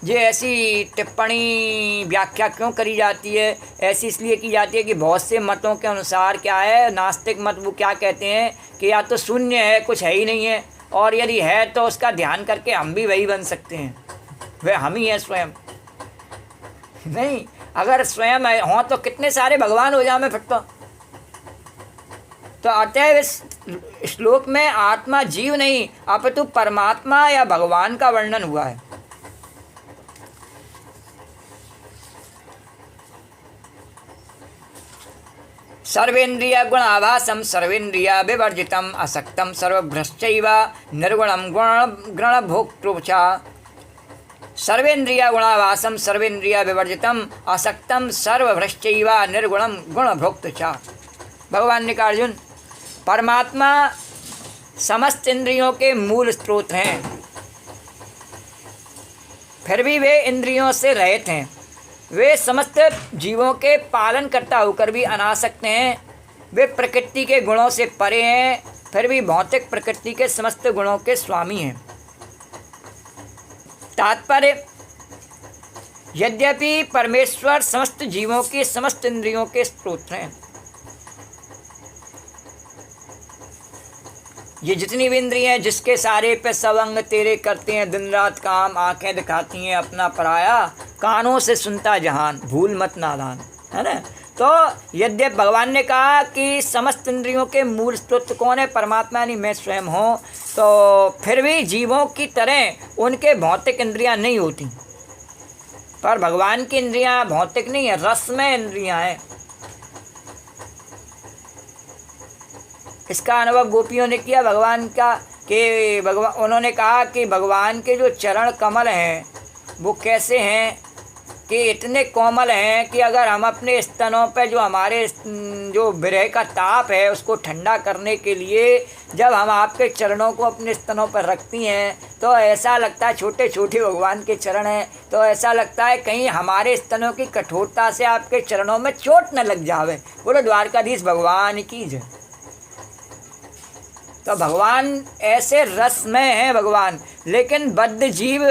ये ऐसी टिप्पणी व्याख्या क्यों करी जाती है? ऐसी इसलिए की जाती है कि बहुत से मतों के अनुसार क्या है, नास्तिक मत वो क्या कहते हैं कि या तो शून्य है, कुछ है ही नहीं है, और यदि है तो उसका ध्यान करके हम भी वही बन सकते हैं, वह हम ही हैं स्वयं। नहीं, अगर स्वयं हों तो कितने सारे भगवान हो जाए फिर तो अतएव इस श्लोक में आत्मा जीव नहीं अपितु परमात्मा या भगवान का वर्णन हुआ है। सर्वेन्द्रिय गुणाभासम सर्वेन्द्रिय विवर्जितम असक्तम सर्वभ्रश्चैव निर्गुणम गणभोक्तृ सर्वेन्द्रिय गुणाभासम सर्वेन्द्रिय विवर्जितम असक्तम सर्वभ्रश्चैव निर्गुणम गुणभोक्तृ च। भगवान ने कहा अर्जुन, परमात्मा समस्त इंद्रियों के मूल स्रोत हैं, फिर भी वे इंद्रियों से रहित हैं। वे समस्त जीवों के पालन करता होकर भी अनासक्त हैं। वे प्रकृति के गुणों से परे हैं, फिर भी भौतिक प्रकृति के समस्त गुणों के स्वामी हैं। तात्पर्य, यद्यपि परमेश्वर समस्त जीवों की समस्त इंद्रियों के स्रोत हैं, ये जितनी भी इंद्रियां हैं जिसके सारे पे सब अंग तेरे करते हैं, दिन रात काम, आंखें दिखाती हैं अपना पराया, कानों से सुनता जहान, भूल मत नादान, है ना। तो यद्यपि भगवान ने कहा कि समस्त इंद्रियों के मूल स्रोत कौन है? परमात्मा यानी मैं स्वयं हूँ, तो फिर भी जीवों की तरह उनके भौतिक इंद्रियां नहीं होती। पर भगवान की इंद्रियां भौतिक नहीं है, रसमय इंद्रियां हैं। इसका अनुभव गोपियों ने किया भगवान का, कि भगवान, उन्होंने कहा कि भगवान के जो चरण कमल हैं वो कैसे हैं कि इतने कोमल हैं कि अगर हम अपने स्तनों पे जो हमारे जो विरह का ताप है उसको ठंडा करने के लिए जब हम आपके चरणों को अपने स्तनों पर रखती हैं तो ऐसा लगता है, छोटे छोटे भगवान के चरण हैं, तो ऐसा लगता है कहीं हमारे स्तनों की कठोरता से आपके चरणों में चोट न लग जावे। बोलो द्वारकाधीश भगवान की जय। तो भगवान ऐसे रसमय हैं भगवान, लेकिन बद्ध जीव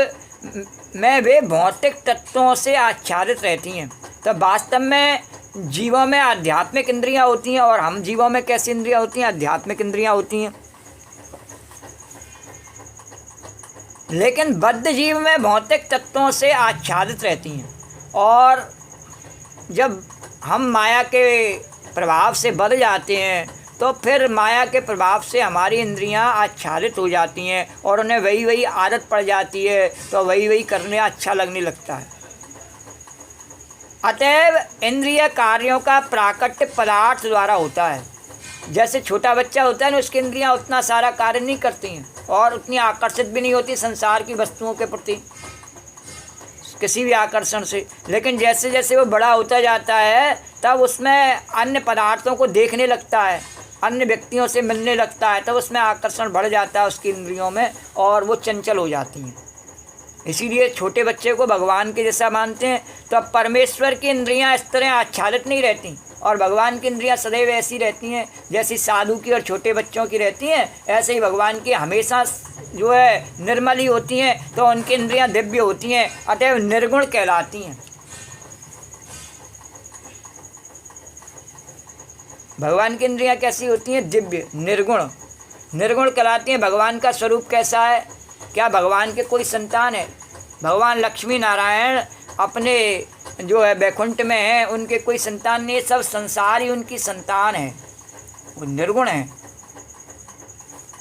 में वे भौतिक तत्वों से आच्छादित रहती हैं। तो वास्तव में जीवों में आध्यात्मिक इंद्रियां होती हैं और हम जीवों में कैसी इंद्रियां होती हैं? आध्यात्मिक इंद्रियां होती हैं। लेकिन बद्ध जीव में भौतिक तत्वों से आच्छादित रहती हैं, और जब हम माया के प्रभाव से बढ़ जाते हैं तो फिर माया के प्रभाव से हमारी इंद्रियां आच्छादित हो जाती हैं और उन्हें वही वही आदत पड़ जाती है, तो वही वही करने अच्छा लगने लगता है। अतएव इंद्रिय कार्यों का प्राकट्य पदार्थ द्वारा होता है। जैसे छोटा बच्चा होता है ना, उसकी इंद्रियां उतना सारा कार्य नहीं करती हैं और उतनी आकर्षित भी नहीं होती संसार की वस्तुओं के प्रति किसी भी आकर्षण से। लेकिन जैसे जैसे वो बड़ा होता जाता है तब उसमें अन्य पदार्थों को देखने लगता है, अन्य व्यक्तियों से मिलने लगता है, तब उसमें आकर्षण बढ़ जाता है उसकी इंद्रियों में और वो चंचल हो जाती हैं। इसीलिए छोटे बच्चे को भगवान के जैसा मानते हैं। तो अब परमेश्वर की इंद्रियां इस तरह आच्छादित नहीं रहती और भगवान की इंद्रियां सदैव ऐसी रहती हैं जैसी साधु की और छोटे बच्चों की रहती हैं। ऐसे ही भगवान की हमेशा जो है निर्मल ही होती हैं, तो उनकी इंद्रियां दिव्य होती हैं, अतएव निर्गुण कहलाती हैं। भगवान की इंद्रियां कैसी होती हैं? दिव्य, निर्गुण, निर्गुण कहलाती हैं। भगवान का स्वरूप कैसा है? क्या भगवान के कोई संतान है? भगवान लक्ष्मी नारायण अपने जो है वैकुंठ में हैं, उनके कोई संतान नहीं, सब संसार ही उनकी संतान है, वो निर्गुण है।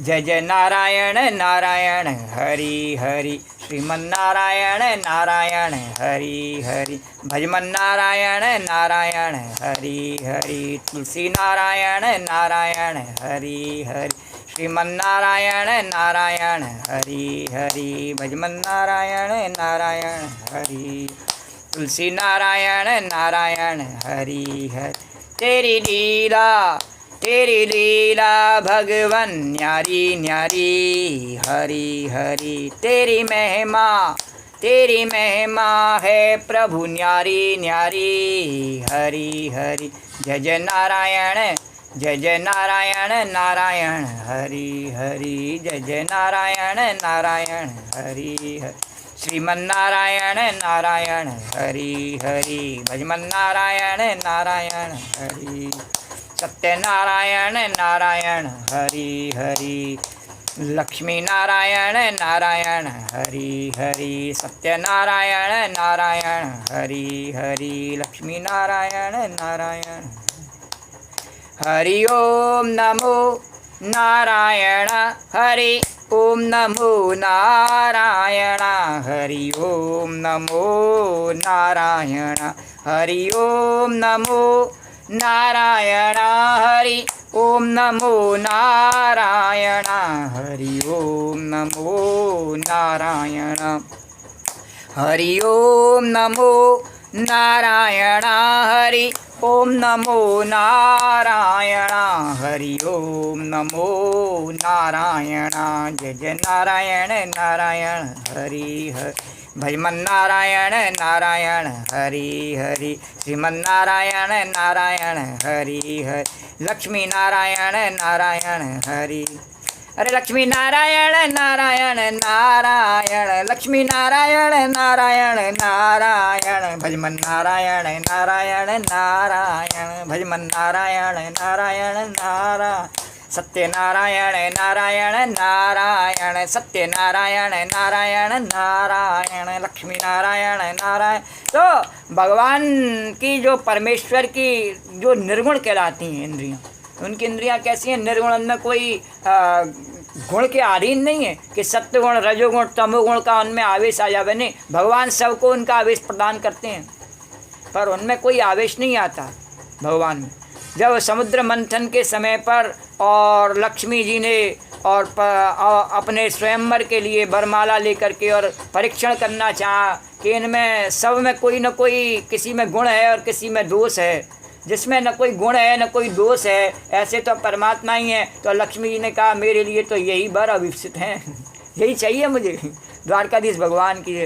जय जय नारायण नारायण हरि हरि, श्रीमन नारायण नारायण हरि हरि, भजमन नारायण नारायण हरि हरि, तुलसी नारायण नारायण हरि हरि, श्रीमन नारायण नारायण हरि हरि, भजमन नारायण नारायण हरि, तुलसी नारायण नारायण हरि हरि। तेरी लीला भगवन न्यारी न्यारी हरि हरि, तेरी महिमा है प्रभु न्यारी न्यारी हरि हरि। जय जय नारायण नारायण हरि हरि, जय जय नारायण नारायण हरि हरि, श्रीमन नारायण नारायण हरि हरि, भजमन नारायण नारायण हरि, सत्यनारायण नारायण हरि हरि, लक्ष्मी नारायण नारायण हरि हरि, सत्यनारायण नारायण हरि हरि, लक्ष्मी नारायण नारायण। हरि ओम नमो नारायण, हरि ओम नमो नारायण, हरि ओम नमो नारायण, हरि ओम नमो नारायण, हरि ओम नमो नारायण, हरि ओम नमो नारायण, हरि ओम नमो नारायण, हरि ओम नमो नारायण, हरि ओम नमो नारायण। जय जय नारायण नारायण हरि हरि, भजमन नारायण नारायण हरि हरि, श्रीमन नारायण नारायण हरि हरि, लक्ष्मी नारायण नारायण हरि। अरे लक्ष्मी नारायण नारायण नारायण, लक्ष्मी नारायण नारायण नारायण, भजमन नारायण नारायण नारायण, भजमन नारायण नारायण नारायण, सत्यनारायण नारायण नारायण, सत्यनारायण नारायण नारायण, लक्ष्मी नारायण नारायण। तो भगवान की जो परमेश्वर की जो निर्गुण कहलाती हैं इंद्रियां, उनकी इंद्रियां कैसी हैं? निर्गुण, उनमें कोई गुण के अधीन नहीं है कि सत्वगुण रजोगुण तमोगुण का उनमें आवेश आ जावे। नहीं, भगवान सबको उनका आवेश प्रदान करते हैं पर उनमें कोई आवेश नहीं आता भगवान में। जब समुद्र मंथन के समय पर और लक्ष्मी जी ने और अपने स्वयंवर के लिए वरमाला लेकर के और परीक्षण करना चाहा कि इनमें सब में कोई न कोई, किसी में गुण है और किसी में दोष है, जिसमें न कोई गुण है न कोई दोष है ऐसे तो परमात्मा ही है। तो लक्ष्मी जी ने कहा मेरे लिए तो यही वर अभिष्ट हैं, यही चाहिए मुझे, द्वारकाधीश भगवान की।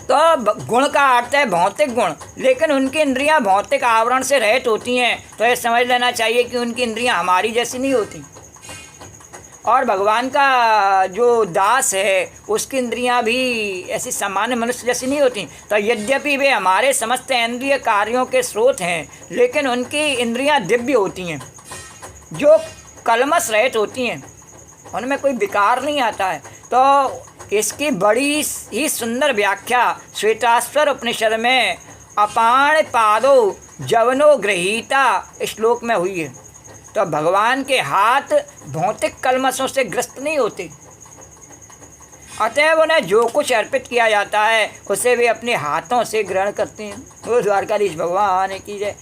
तो गुण का अर्थ है भौतिक गुण, लेकिन उनकी इंद्रियां भौतिक आवरण से रहित होती हैं। तो ये समझ लेना चाहिए कि उनकी इंद्रियां हमारी जैसी नहीं होती। और भगवान का जो दास है उसकी इंद्रियां भी ऐसी सामान्य मनुष्य जैसी नहीं होती। तो यद्यपि वे हमारे समस्त इंद्रिय कार्यों के स्रोत हैं, लेकिन उनकी इंद्रियां दिव्य होती हैं, जो कलमश रहित होती हैं, उनमें कोई विकार नहीं आता है। तो इसकी बड़ी ही सुंदर व्याख्या श्वेताश्वर उपनिषद में अपाण पादो जवनो गृहीता श्लोक में हुई है। तो भगवान के हाथ भौतिक कलमशों से ग्रस्त नहीं होते, अतएव उन्हें जो कुछ अर्पित किया जाता है उसे वे अपने हाथों से ग्रहण करते हैं। वो द्वारकाधीश भगवान की जय।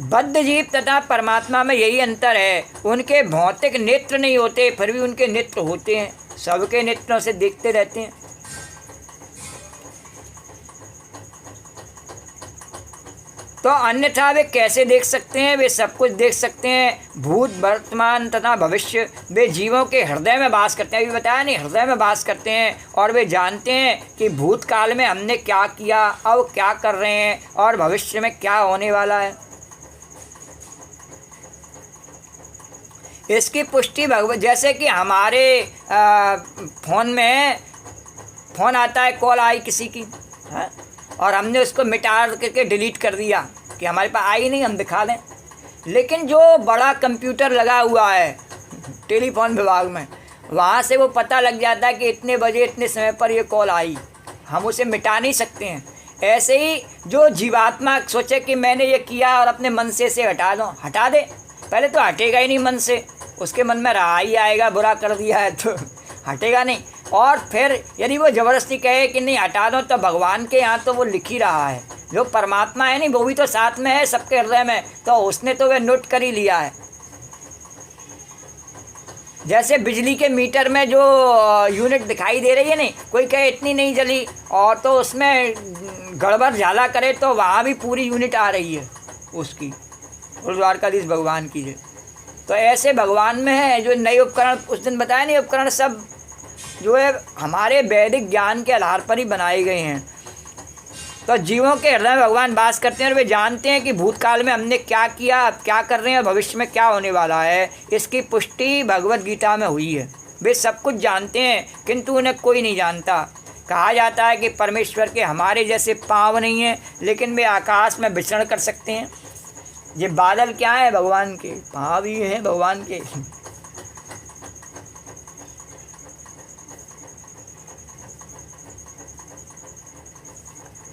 बद्ध जीव तथा परमात्मा में यही अंतर है, उनके भौतिक नेत्र नहीं होते, फिर भी उनके नेत्र होते हैं, सबके नेत्रों से देखते रहते हैं। तो अन्यथा वे कैसे देख सकते हैं? वे सब कुछ देख सकते हैं, भूत वर्तमान तथा भविष्य। वे जीवों के हृदय में वास करते हैं, अभी बताया नहीं, हृदय में वास करते हैं, और वे जानते हैं कि भूतकाल में हमने क्या किया, अब क्या कर रहे हैं, और भविष्य में क्या होने वाला है। इसकी पुष्टि भगवत, जैसे कि हमारे फ़ोन में फ़ोन आता है, कॉल आई किसी की है, और हमने उसको मिटा करके डिलीट कर दिया कि हमारे पास आई नहीं, हम दिखा दें। लेकिन जो बड़ा कंप्यूटर लगा हुआ है टेलीफोन विभाग में, वहाँ से वो पता लग जाता है कि इतने बजे इतने समय पर ये कॉल आई, हम उसे मिटा नहीं सकते हैं। ऐसे ही जो जीवात्मा सोचे कि मैंने ये किया और अपने मन से इसे हटा दो, हटा दे, पहले तो हटेगा ही नहीं मन से, उसके मन में रहा ही आएगा, बुरा कर दिया है तो हटेगा नहीं। और फिर यदि वो ज़बरदस्ती कहे कि नहीं हटा दो, तो भगवान के यहाँ तो वो लिख ही रहा है, जो परमात्मा है नहीं, वो भी तो साथ में है सबके हृदय में, तो उसने तो वह नोट कर ही लिया है। जैसे बिजली के मीटर में जो यूनिट दिखाई दे रही है नहीं, कोई कहे इतनी नहीं जली और तो उसमें गड़बड़ झाला करे तो वहाँ भी पूरी यूनिट आ रही है उसकी। और द्वारकाधीश भगवान की है। तो ऐसे भगवान में है जो नए उपकरण, उस दिन बताया नहीं, उपकरण सब जो है हमारे वैदिक ज्ञान के आधार पर ही बनाए गए हैं। तो जीवों के हृदय में भगवान वास करते हैं, और वे जानते हैं कि भूतकाल में हमने क्या किया, अब क्या कर रहे हैं, और भविष्य में क्या होने वाला है। इसकी पुष्टि भगवत गीता में हुई है। वे सब कुछ जानते हैं, किंतु उन्हें कोई नहीं जानता। कहा जाता है कि परमेश्वर के हमारे जैसे पाँव नहीं हैं, लेकिन वे आकाश में विचरण कर सकते हैं। ये बादल क्या है? भगवान के पाँव ही हैं, भगवान के।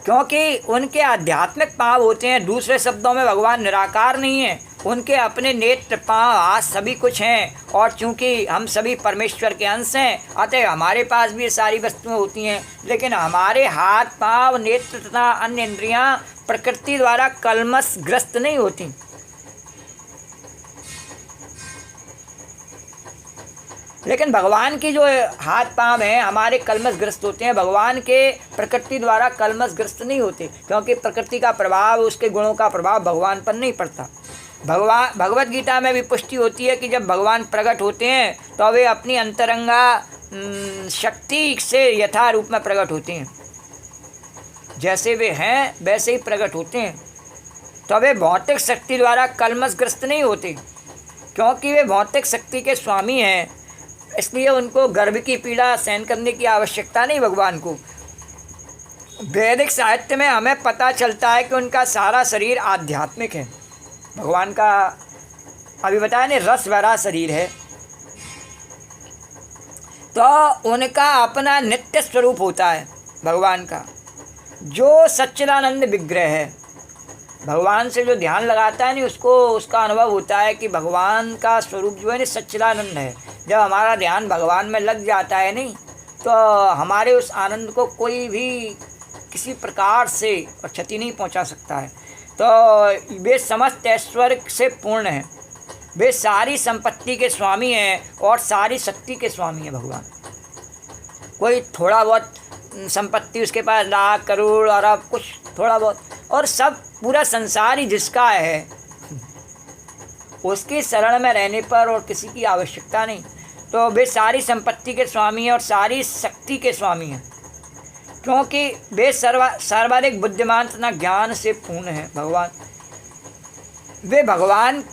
क्योंकि उनके आध्यात्मिक पाँव होते हैं। दूसरे शब्दों में भगवान निराकार नहीं है, उनके अपने नेत्र, पाँव, हाथ सभी कुछ हैं। और चूँकि हम सभी परमेश्वर के अंश हैं, अतः हमारे पास भी ये सारी वस्तुएं होती हैं, लेकिन हमारे हाथ, पाँव, नेत्र तथा अन्य इंद्रियां प्रकृति द्वारा कलमशग्रस्त नहीं होती। लेकिन भगवान की जो हाथ पाँव हैं हमारे कलमशग्रस्त होते हैं, भगवान के प्रकृति द्वारा कलमशग्रस्त नहीं होते, क्योंकि प्रकृति का प्रभाव, उसके गुणों का प्रभाव भगवान पर नहीं पड़ता। भगवत गीता में भी पुष्टि होती है कि जब भगवान प्रकट होते हैं तो वे अपनी अंतरंगा शक्ति से यथा रूप में प्रकट होते हैं, जैसे वे हैं वैसे ही प्रकट होते हैं। तो वे भौतिक शक्ति द्वारा कलमशग्रस्त नहीं होते, क्योंकि वे भौतिक शक्ति के स्वामी हैं, इसलिए उनको गर्भ की पीड़ा सहन करने की आवश्यकता नहीं भगवान को। वैदिक साहित्य में हमें पता चलता है कि उनका सारा शरीर आध्यात्मिक है। भगवान का अभी बताया नहीं, रस भरा शरीर है, तो उनका अपना नित्य स्वरूप होता है भगवान का, जो सच्चिदानंद विग्रह है। भगवान से जो ध्यान लगाता है नहीं, उसको उसका अनुभव होता है कि भगवान का स्वरूप जो है ना सच्चिदानंद है। जब हमारा ध्यान भगवान में लग जाता है नहीं, तो हमारे उस आनंद को कोई भी किसी प्रकार से क्षति नहीं पहुंचा सकता है। तो वे समस्त ऐश्वर्य से पूर्ण हैं, वे सारी संपत्ति के स्वामी हैं और सारी शक्ति के स्वामी हैं भगवान। कोई थोड़ा बहुत संपत्ति उसके पास, लाख करोड़ और अब कुछ थोड़ा बहुत, और सब पूरा संसार ही जिसका है, उसकी शरण में रहने पर और किसी की आवश्यकता नहीं। तो वे सारी संपत्ति के स्वामी हैं और सारी शक्ति के स्वामी हैं, क्योंकि वे सर्वाधिक बुद्धिमान तथा ज्ञान से पूर्ण हैं भगवान। वे भगवान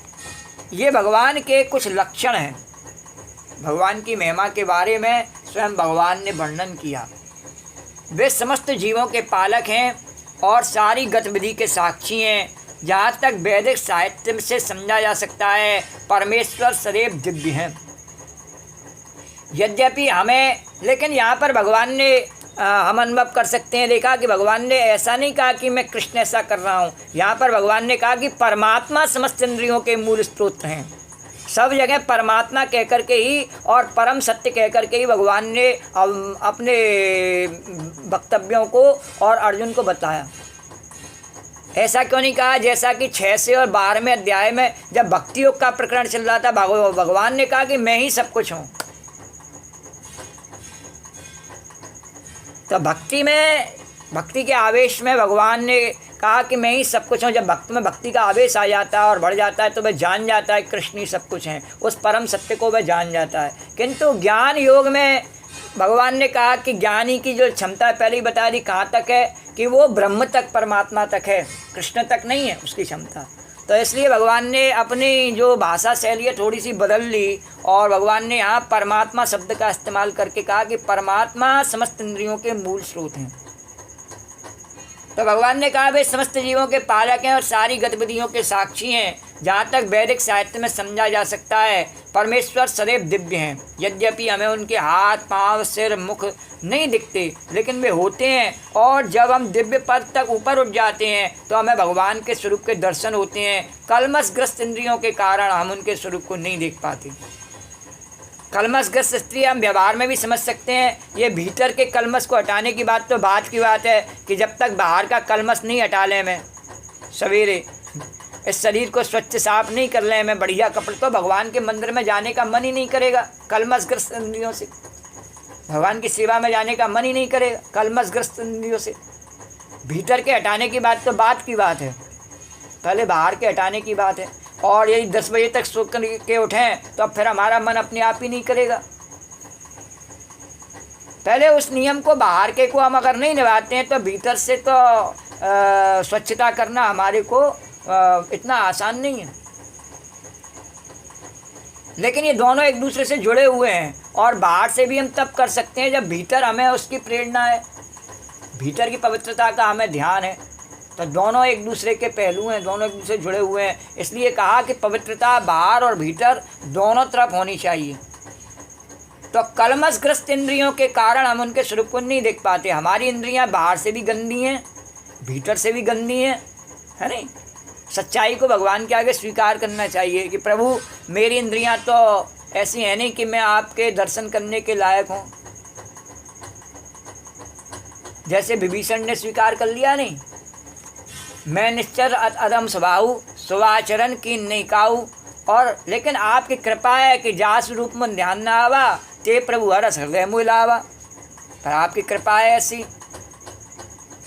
ये भगवान के कुछ लक्षण हैं। भगवान की महिमा के बारे में स्वयं भगवान ने वर्णन किया। वे समस्त जीवों के पालक हैं और सारी गतिविधि के साक्षी हैं। जहाँ तक वैदिक साहित्य से समझा जा सकता है, परमेश्वर सदैव दिव्य हैं। यद्यपि हमें, लेकिन यहाँ पर भगवान ने हम अनुभव कर सकते हैं, देखा कि भगवान ने ऐसा नहीं कहा कि मैं कृष्ण ऐसा कर रहा हूँ। यहाँ पर भगवान ने कहा कि परमात्मा समस्त इंद्रियों के मूल स्रोत हैं। सब जगह परमात्मा कह कर के ही और परम सत्य कह कर के ही भगवान ने अपने वक्तव्यों को और अर्जुन को बताया। ऐसा क्यों नहीं कहा जैसा कि 6 से और 12वें अध्याय में जब भक्ति योग का प्रकरण चल रहा था, भगवान ने कहा कि मैं ही सब कुछ हूँ। तो भक्ति के आवेश में भगवान ने कहा कि मैं ही सब कुछ हूँ। जब भक्त में भक्ति का आवेश आ जाता है और बढ़ जाता है तो वह जान जाता है कृष्ण ही सब कुछ हैं, उस परम सत्य को वह जान जाता है। किंतु ज्ञान योग में भगवान ने कहा कि ज्ञानी की जो क्षमता पहले ही बता दी कहाँ तक है कि वो ब्रह्म तक, परमात्मा तक है, कृष्ण तक नहीं है उसकी क्षमता। तो इसलिए भगवान ने अपनी जो भाषा शैली है थोड़ी सी बदल ली और भगवान ने यहाँ परमात्मा शब्द का इस्तेमाल करके कहा कि परमात्मा समस्त इंद्रियों के मूल स्रोत हैं। तो भगवान ने कहा वे समस्त जीवों के पालक हैं और सारी गतिविधियों के साक्षी हैं। जहाँ तक वैदिक साहित्य में समझा जा सकता है, परमेश्वर सदैव दिव्य हैं। यद्यपि हमें उनके हाथ, पाँव, सिर, मुख नहीं दिखते, लेकिन वे होते हैं। और जब हम दिव्य पद तक ऊपर उठ जाते हैं तो हमें भगवान के स्वरूप के दर्शन होते हैं। कलमशग्रस्त इंद्रियों के कारण हम उनके स्वरूप को नहीं देख पाते। कलमशग्रस्त स्त्री हम व्यवहार में भी समझ सकते हैं। ये भीतर के कलमश को हटाने की बात तो बात की बात है कि जब तक बाहर का कलमश नहीं हटा लें, मैं सवेरे इस शरीर को स्वच्छ साफ नहीं कर लें, मैं बढ़िया कपड़े, तो भगवान के मंदिर में जाने का मन ही नहीं करेगा। कलमशग्रस्त इंद्रियों से भगवान की सेवा में जाने का मन ही नहीं करेगा। कलमशग्रस्त इंद्रियों से भीतर के हटाने की बात तो बात की बात है, पहले बाहर के हटाने की बात है। और यदि 10 बजे तक सो के उठें तो अब फिर हमारा मन अपने आप ही नहीं करेगा। पहले उस नियम को, बाहर के को हम अगर नहीं निभाते हैं तो भीतर से तो स्वच्छता करना हमारे को इतना आसान नहीं है। लेकिन ये दोनों एक दूसरे से जुड़े हुए हैं और बाहर से भी हम तब कर सकते हैं जब भीतर हमें उसकी प्रेरणा है, भीतर की पवित्रता का हमें ध्यान है। तो दोनों एक दूसरे के पहलू हैं, दोनों एक दूसरे से जुड़े हुए हैं। इसलिए कहा कि पवित्रता बाहर और भीतर दोनों तरफ होनी चाहिए। तो कलमशग्रस्त इंद्रियों के कारण हम उनके स्वरूप को नहीं देख पाते। हमारी इंद्रियां बाहर से भी गंदी हैं, भीतर से भी गंदी हैं, है नहीं। सच्चाई को भगवान के आगे स्वीकार करना चाहिए कि प्रभु मेरी इंद्रियां तो ऐसी हैं नहीं कि मैं आपके दर्शन करने के लायक हूँ। जैसे विभीषण ने स्वीकार कर लिया, नहीं, मैं निश्चर अधम स्वभाव, स्वाचरण की नहीं काऊ, और लेकिन आपकी कृपा है कि जास रूप में ध्यान न आवा ते प्रभु हरस हृदय मुँह लावा। पर आपकी कृपा है ऐसी।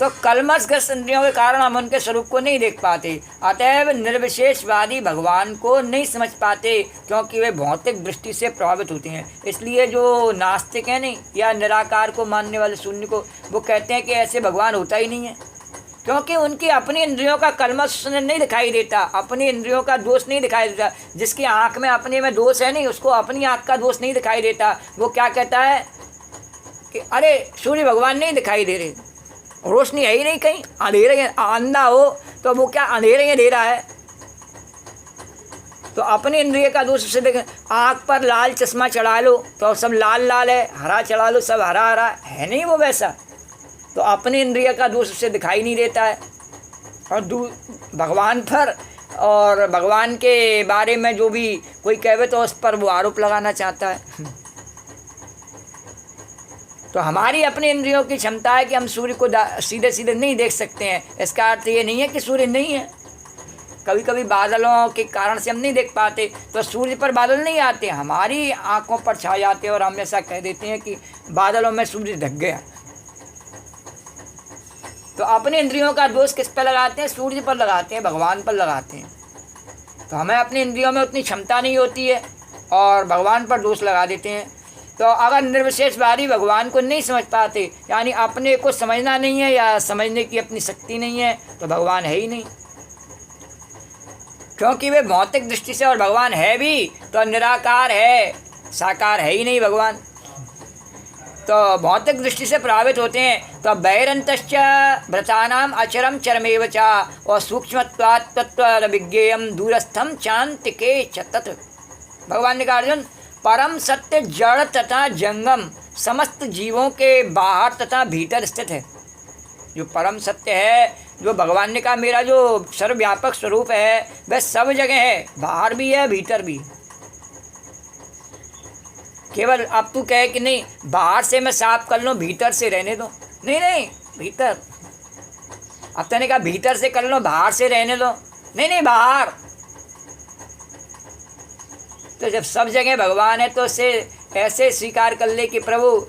तो कलमशग्रस्त इंद्रियों के कारण हम उनके स्वरूप को नहीं देख पाते। अतएव निर्विशेषवादी भगवान को नहीं समझ पाते क्योंकि वे भौतिक दृष्टि से प्रभावित होते हैं। इसलिए जो नास्तिक हैं नहीं, या निराकार को मानने वाले शून्य को, वो कहते हैं कि ऐसे भगवान होता ही नहीं है, क्योंकि उनकी अपनी इंद्रियों का कलमश नहीं दिखाई देता, अपनी इंद्रियों का दोष नहीं दिखाई देता। जिसकी आँख में अपने में दोष है नहीं, उसको अपनी आँख का दोष नहीं दिखाई देता। वो क्या कहता है कि अरे सूर्य भगवान नहीं दिखाई दे रहे, रोशनी है ही नहीं, कहीं अंधेरे, अंधा हो तो वो क्या अंधेरे में दे रहा है। तो अपने इंद्रिय का दोष से देखें, आँख पर लाल चश्मा चढ़ा लो तो सब लाल लाल है, हरा चढ़ा लो सब हरा हरा है, नहीं वो वैसा। तो अपने इंद्रिय का दोष उससे दिखाई नहीं देता है। और भगवान पर और भगवान के बारे में जो भी कोई कहे तो उस पर वो आरोप लगाना चाहता है। तो हमारी अपनी इंद्रियों की क्षमता है कि हम सूर्य को सीधे सीधे नहीं देख सकते हैं। इसका अर्थ ये नहीं है कि सूर्य नहीं है। कभी कभी बादलों के कारण से हम नहीं देख पाते, तो सूर्य पर बादल नहीं आते, हमारी आंखों पर छा जाते हैं और हम ऐसा कह देते हैं कि बादलों में सूर्य ढक गया। तो अपने इंद्रियों का दोष किस पर लगाते हैं? सूर्य पर लगाते हैं, भगवान पर लगाते हैं। तो हमें अपनी इंद्रियों में उतनी क्षमता नहीं होती है और भगवान पर दोष लगा देते हैं। तो अगर निर्विशेषवादी भगवान को नहीं समझ पाते, यानी अपने को समझना नहीं है या समझने की अपनी शक्ति नहीं है, तो भगवान है ही नहीं। क्योंकि वे भौतिक दृष्टि से, और भगवान है भी तो निराकार है, साकार है ही नहीं भगवान, तो भौतिक दृष्टि से प्रभावित होते हैं। तो बहिरंतश्च व्रतानाम अचरम चरमेव च, और सूक्ष्मत्वात् तत्त्व विज्ञेयम दूरस्थम चान्तिके च तत्। भगवान ने कहा अर्जुन, परम सत्य जड़ तथा जंगम समस्त जीवों के बाहर तथा भीतर स्थित है। जो परम सत्य है, जो भगवान ने कहा मेरा जो सर्वव्यापक स्वरूप है, वह सब जगह है, बाहर भी है भीतर भी। केवल अब तू कहे कि नहीं बाहर से मैं साफ कर लूँ, भीतर से रहने दो, नहीं नहीं भीतर। अब तूने कहा भीतर से कर लो, बाहर से रहने दो, नहीं नहीं बाहर। तो जब सब जगह भगवान है तो उसे ऐसे स्वीकार कर ले कि प्रभु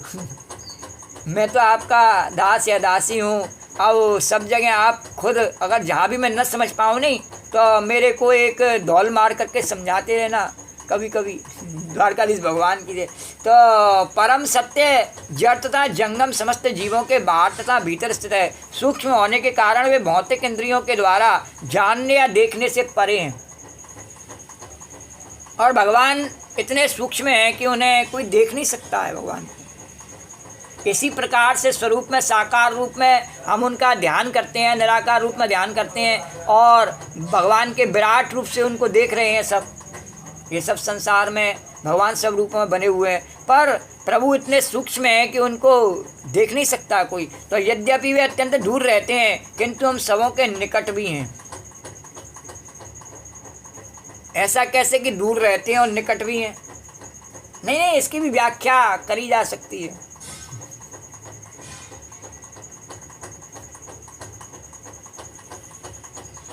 मैं तो आपका दास या दासी हूँ, अब सब जगह आप खुद, अगर जहाँ भी मैं न समझ पाऊँ नहीं तो मेरे को एक दौल मार करके समझाते रहना कभी कभी। द्वारकाधीश भगवान की जय। तो परम सत्य जड़ तथा जंगम समस्त जीवों के बाहर तथा भीतर स्थित है। सूक्ष्म होने के कारण वे भौतिक इंद्रियों के द्वारा जानने या देखने से परे हैं, और भगवान इतने सूक्ष्म हैं कि उन्हें कोई देख नहीं सकता है भगवान को। इसी प्रकार से स्वरूप में, साकार रूप में हम उनका ध्यान करते हैं, निराकार रूप में ध्यान करते हैं, और भगवान के विराट रूप से उनको देख रहे हैं। सब ये सब संसार में भगवान सब रूपों में बने हुए हैं, पर प्रभु इतने सूक्ष्म हैं कि उनको देख नहीं सकता कोई। तो यद्यपि वे अत्यंत दूर रहते हैं, किंतु हम सबों के निकट भी हैं। ऐसा कैसे कि दूर रहते हैं और निकट भी हैं? नहीं नहीं, इसकी भी व्याख्या करी जा सकती है।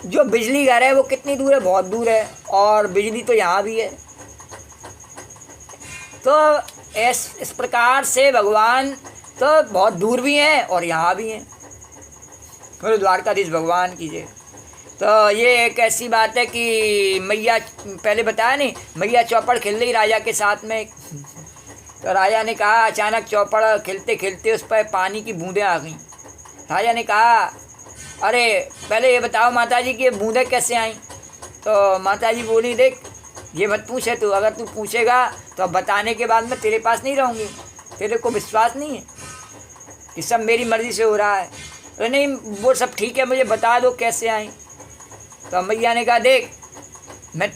जो बिजली घर है वो कितनी दूर है? बहुत दूर है, और बिजली तो यहाँ भी है। तो इस प्रकार से भगवान तो बहुत दूर भी हैं और यहाँ भी हैं। फिर द्वारकाधीश भगवान की जय। तो ये एक ऐसी बात है कि मैया, पहले बताया नहीं, मैया चौपड़ खेल रही राजा के साथ में। तो राजा ने कहा, अचानक चौपड़ खेलते खेलते उस पर पानी की बूंदें आ गईं। राजा ने कहा, अरे पहले ये बताओ माता जी कि ये बूंदें कैसे आईं? तो माता जी बोली, देख ये मत पूछे तू, अगर तू पूछेगा तो अब बताने के बाद मैं तेरे पास नहीं रहूँगी, तेरे को विश्वास नहीं है कि सब मेरी मर्ज़ी से हो रहा है। तो नहीं, वो सब ठीक है, मुझे बता दो कैसे आई। तो मैया ने कहा, देख मैं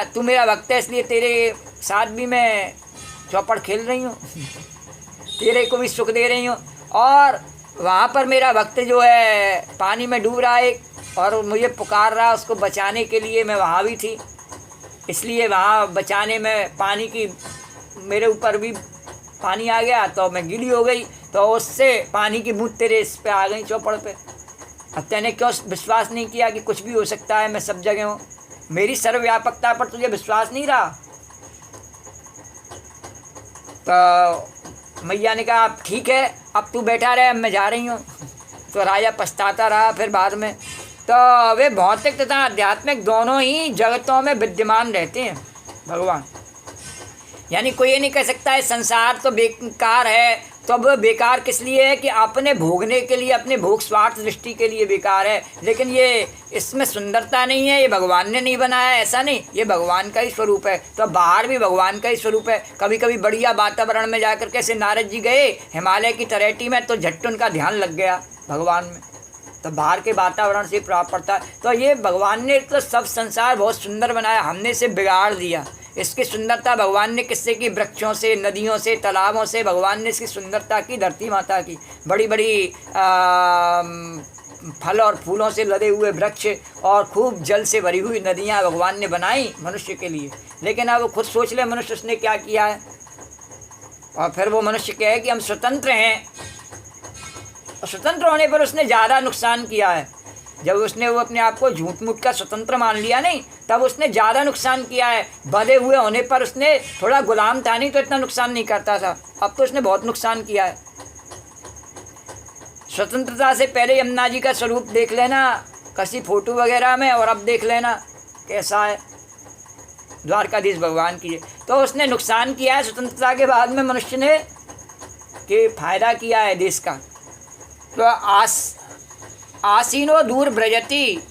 तू मेरा भक्त है, इसलिए तेरे साथ भी मैं चौपड़ खेल रही हूँ, तेरे को भी सुख दे रही हूँ। और वहाँ पर मेरा भक्त जो है पानी में डूब रहा है और मुझे पुकार रहा, उसको बचाने के लिए मैं वहाँ भी थी, इसलिए वहाँ बचाने में पानी की, मेरे ऊपर भी पानी आ गया तो मैं गीली हो गई, तो उससे पानी की बूंद तेरे इस पे आ गई, चौपड़ पे। अब तैने क्यों विश्वास नहीं किया कि कुछ भी हो सकता है, मैं सब जगह हूँ? मेरी सर्वव्यापकता पर तुझे विश्वास नहीं रहा? तो मैया ने कहा, ठीक है अब तू बैठा रहे, अब मैं जा रही हूँ। तो राजा पछताता रहा फिर बाद में। तो वे भौतिक तथा आध्यात्मिक दोनों ही जगतों में विद्यमान रहते हैं भगवान। यानी कोई ये नहीं कह सकता है संसार तो बेकार है, तो अब बेकार किस लिए है कि अपने भोगने के लिए, अपने भोग स्वार्थ दृष्टि के लिए बेकार है। लेकिन ये इसमें सुंदरता नहीं है, ये भगवान ने नहीं बनाया, ऐसा नहीं, ये भगवान का ही स्वरूप है। तो बाहर भी भगवान का ही स्वरूप है। कभी कभी बढ़िया वातावरण में जाकर कैसे नारद जी गए हिमालय की तलहटी में, तो झट्ट उनका ध्यान लग गया भगवान में, तो बाहर के वातावरण से प्रभाव पड़ता है। तो ये भगवान ने तो सब संसार बहुत सुंदर बनाया, हमने इसे बिगाड़ दिया। इसकी सुंदरता भगवान ने किससे की? वृक्षों से, नदियों से, तालाबों से भगवान ने इसकी सुंदरता की, धरती माता की। बड़ी बड़ी फल और फूलों से लदे हुए वृक्ष और खूब जल से भरी हुई नदियाँ भगवान ने बनाई मनुष्य के लिए। लेकिन अब खुद सोच ले मनुष्य उसने क्या किया है। और फिर वो मनुष्य कहे कि हम स्वतंत्र हैं, और स्वतंत्र होने पर उसने ज़्यादा नुकसान किया है। जब उसने वो अपने आप को झूठ मूठ का स्वतंत्र मान लिया नहीं, तब उसने ज़्यादा नुकसान किया है। बंधे हुए होने पर उसने थोड़ा गुलाम था, नहीं तो इतना नुकसान नहीं करता था। अब तो उसने बहुत नुकसान किया है। स्वतंत्रता से पहले यमुना जी का स्वरूप देख लेना किसी फोटो वगैरह में, और अब देख लेना कैसा है द्वारकाधीश भगवान की। तो उसने नुकसान किया है स्वतंत्रता के बाद में मनुष्य ने, कि फ़ायदा किया है देश का। तो आसीनो दूर ब्रजति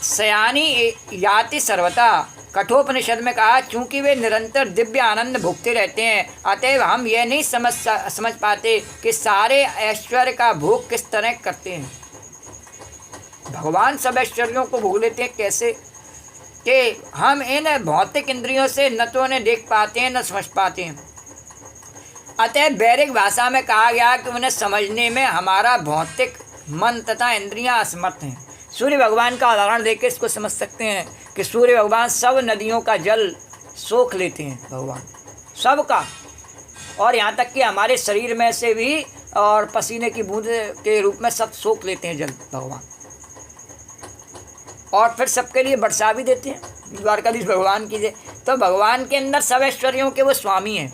सयानी याति सर्वथा। कठोपनिषद में कहा चूंकि वे निरंतर दिव्य आनंद भोगते रहते हैं, अतएव हम यह नहीं समझ पाते कि सारे ऐश्वर्य का भोग किस तरह करते हैं। भगवान सब ऐश्वर्यों को भोग लेते हैं कैसे कि हम इन भौतिक इंद्रियों से न तो उन्हें देख पाते हैं न समझ पाते हैं। अतः वैदिक भाषा में कहा गया कि उन्हें समझने में हमारा भौतिक मन तथा इंद्रियां असमर्थ हैं। सूर्य भगवान का उदाहरण देकर इसको समझ सकते हैं कि सूर्य भगवान सब नदियों का जल सोख लेते हैं, भगवान सबका, और यहाँ तक कि हमारे शरीर में से भी और पसीने की बूंद के रूप में सब सोख लेते हैं जल भगवान, और फिर सबके लिए वर्षा भी देते हैं। द्वारकाधीश भगवान की जय। तो भगवान के अंदर सब ऐश्वर्यों के वो स्वामी हैं,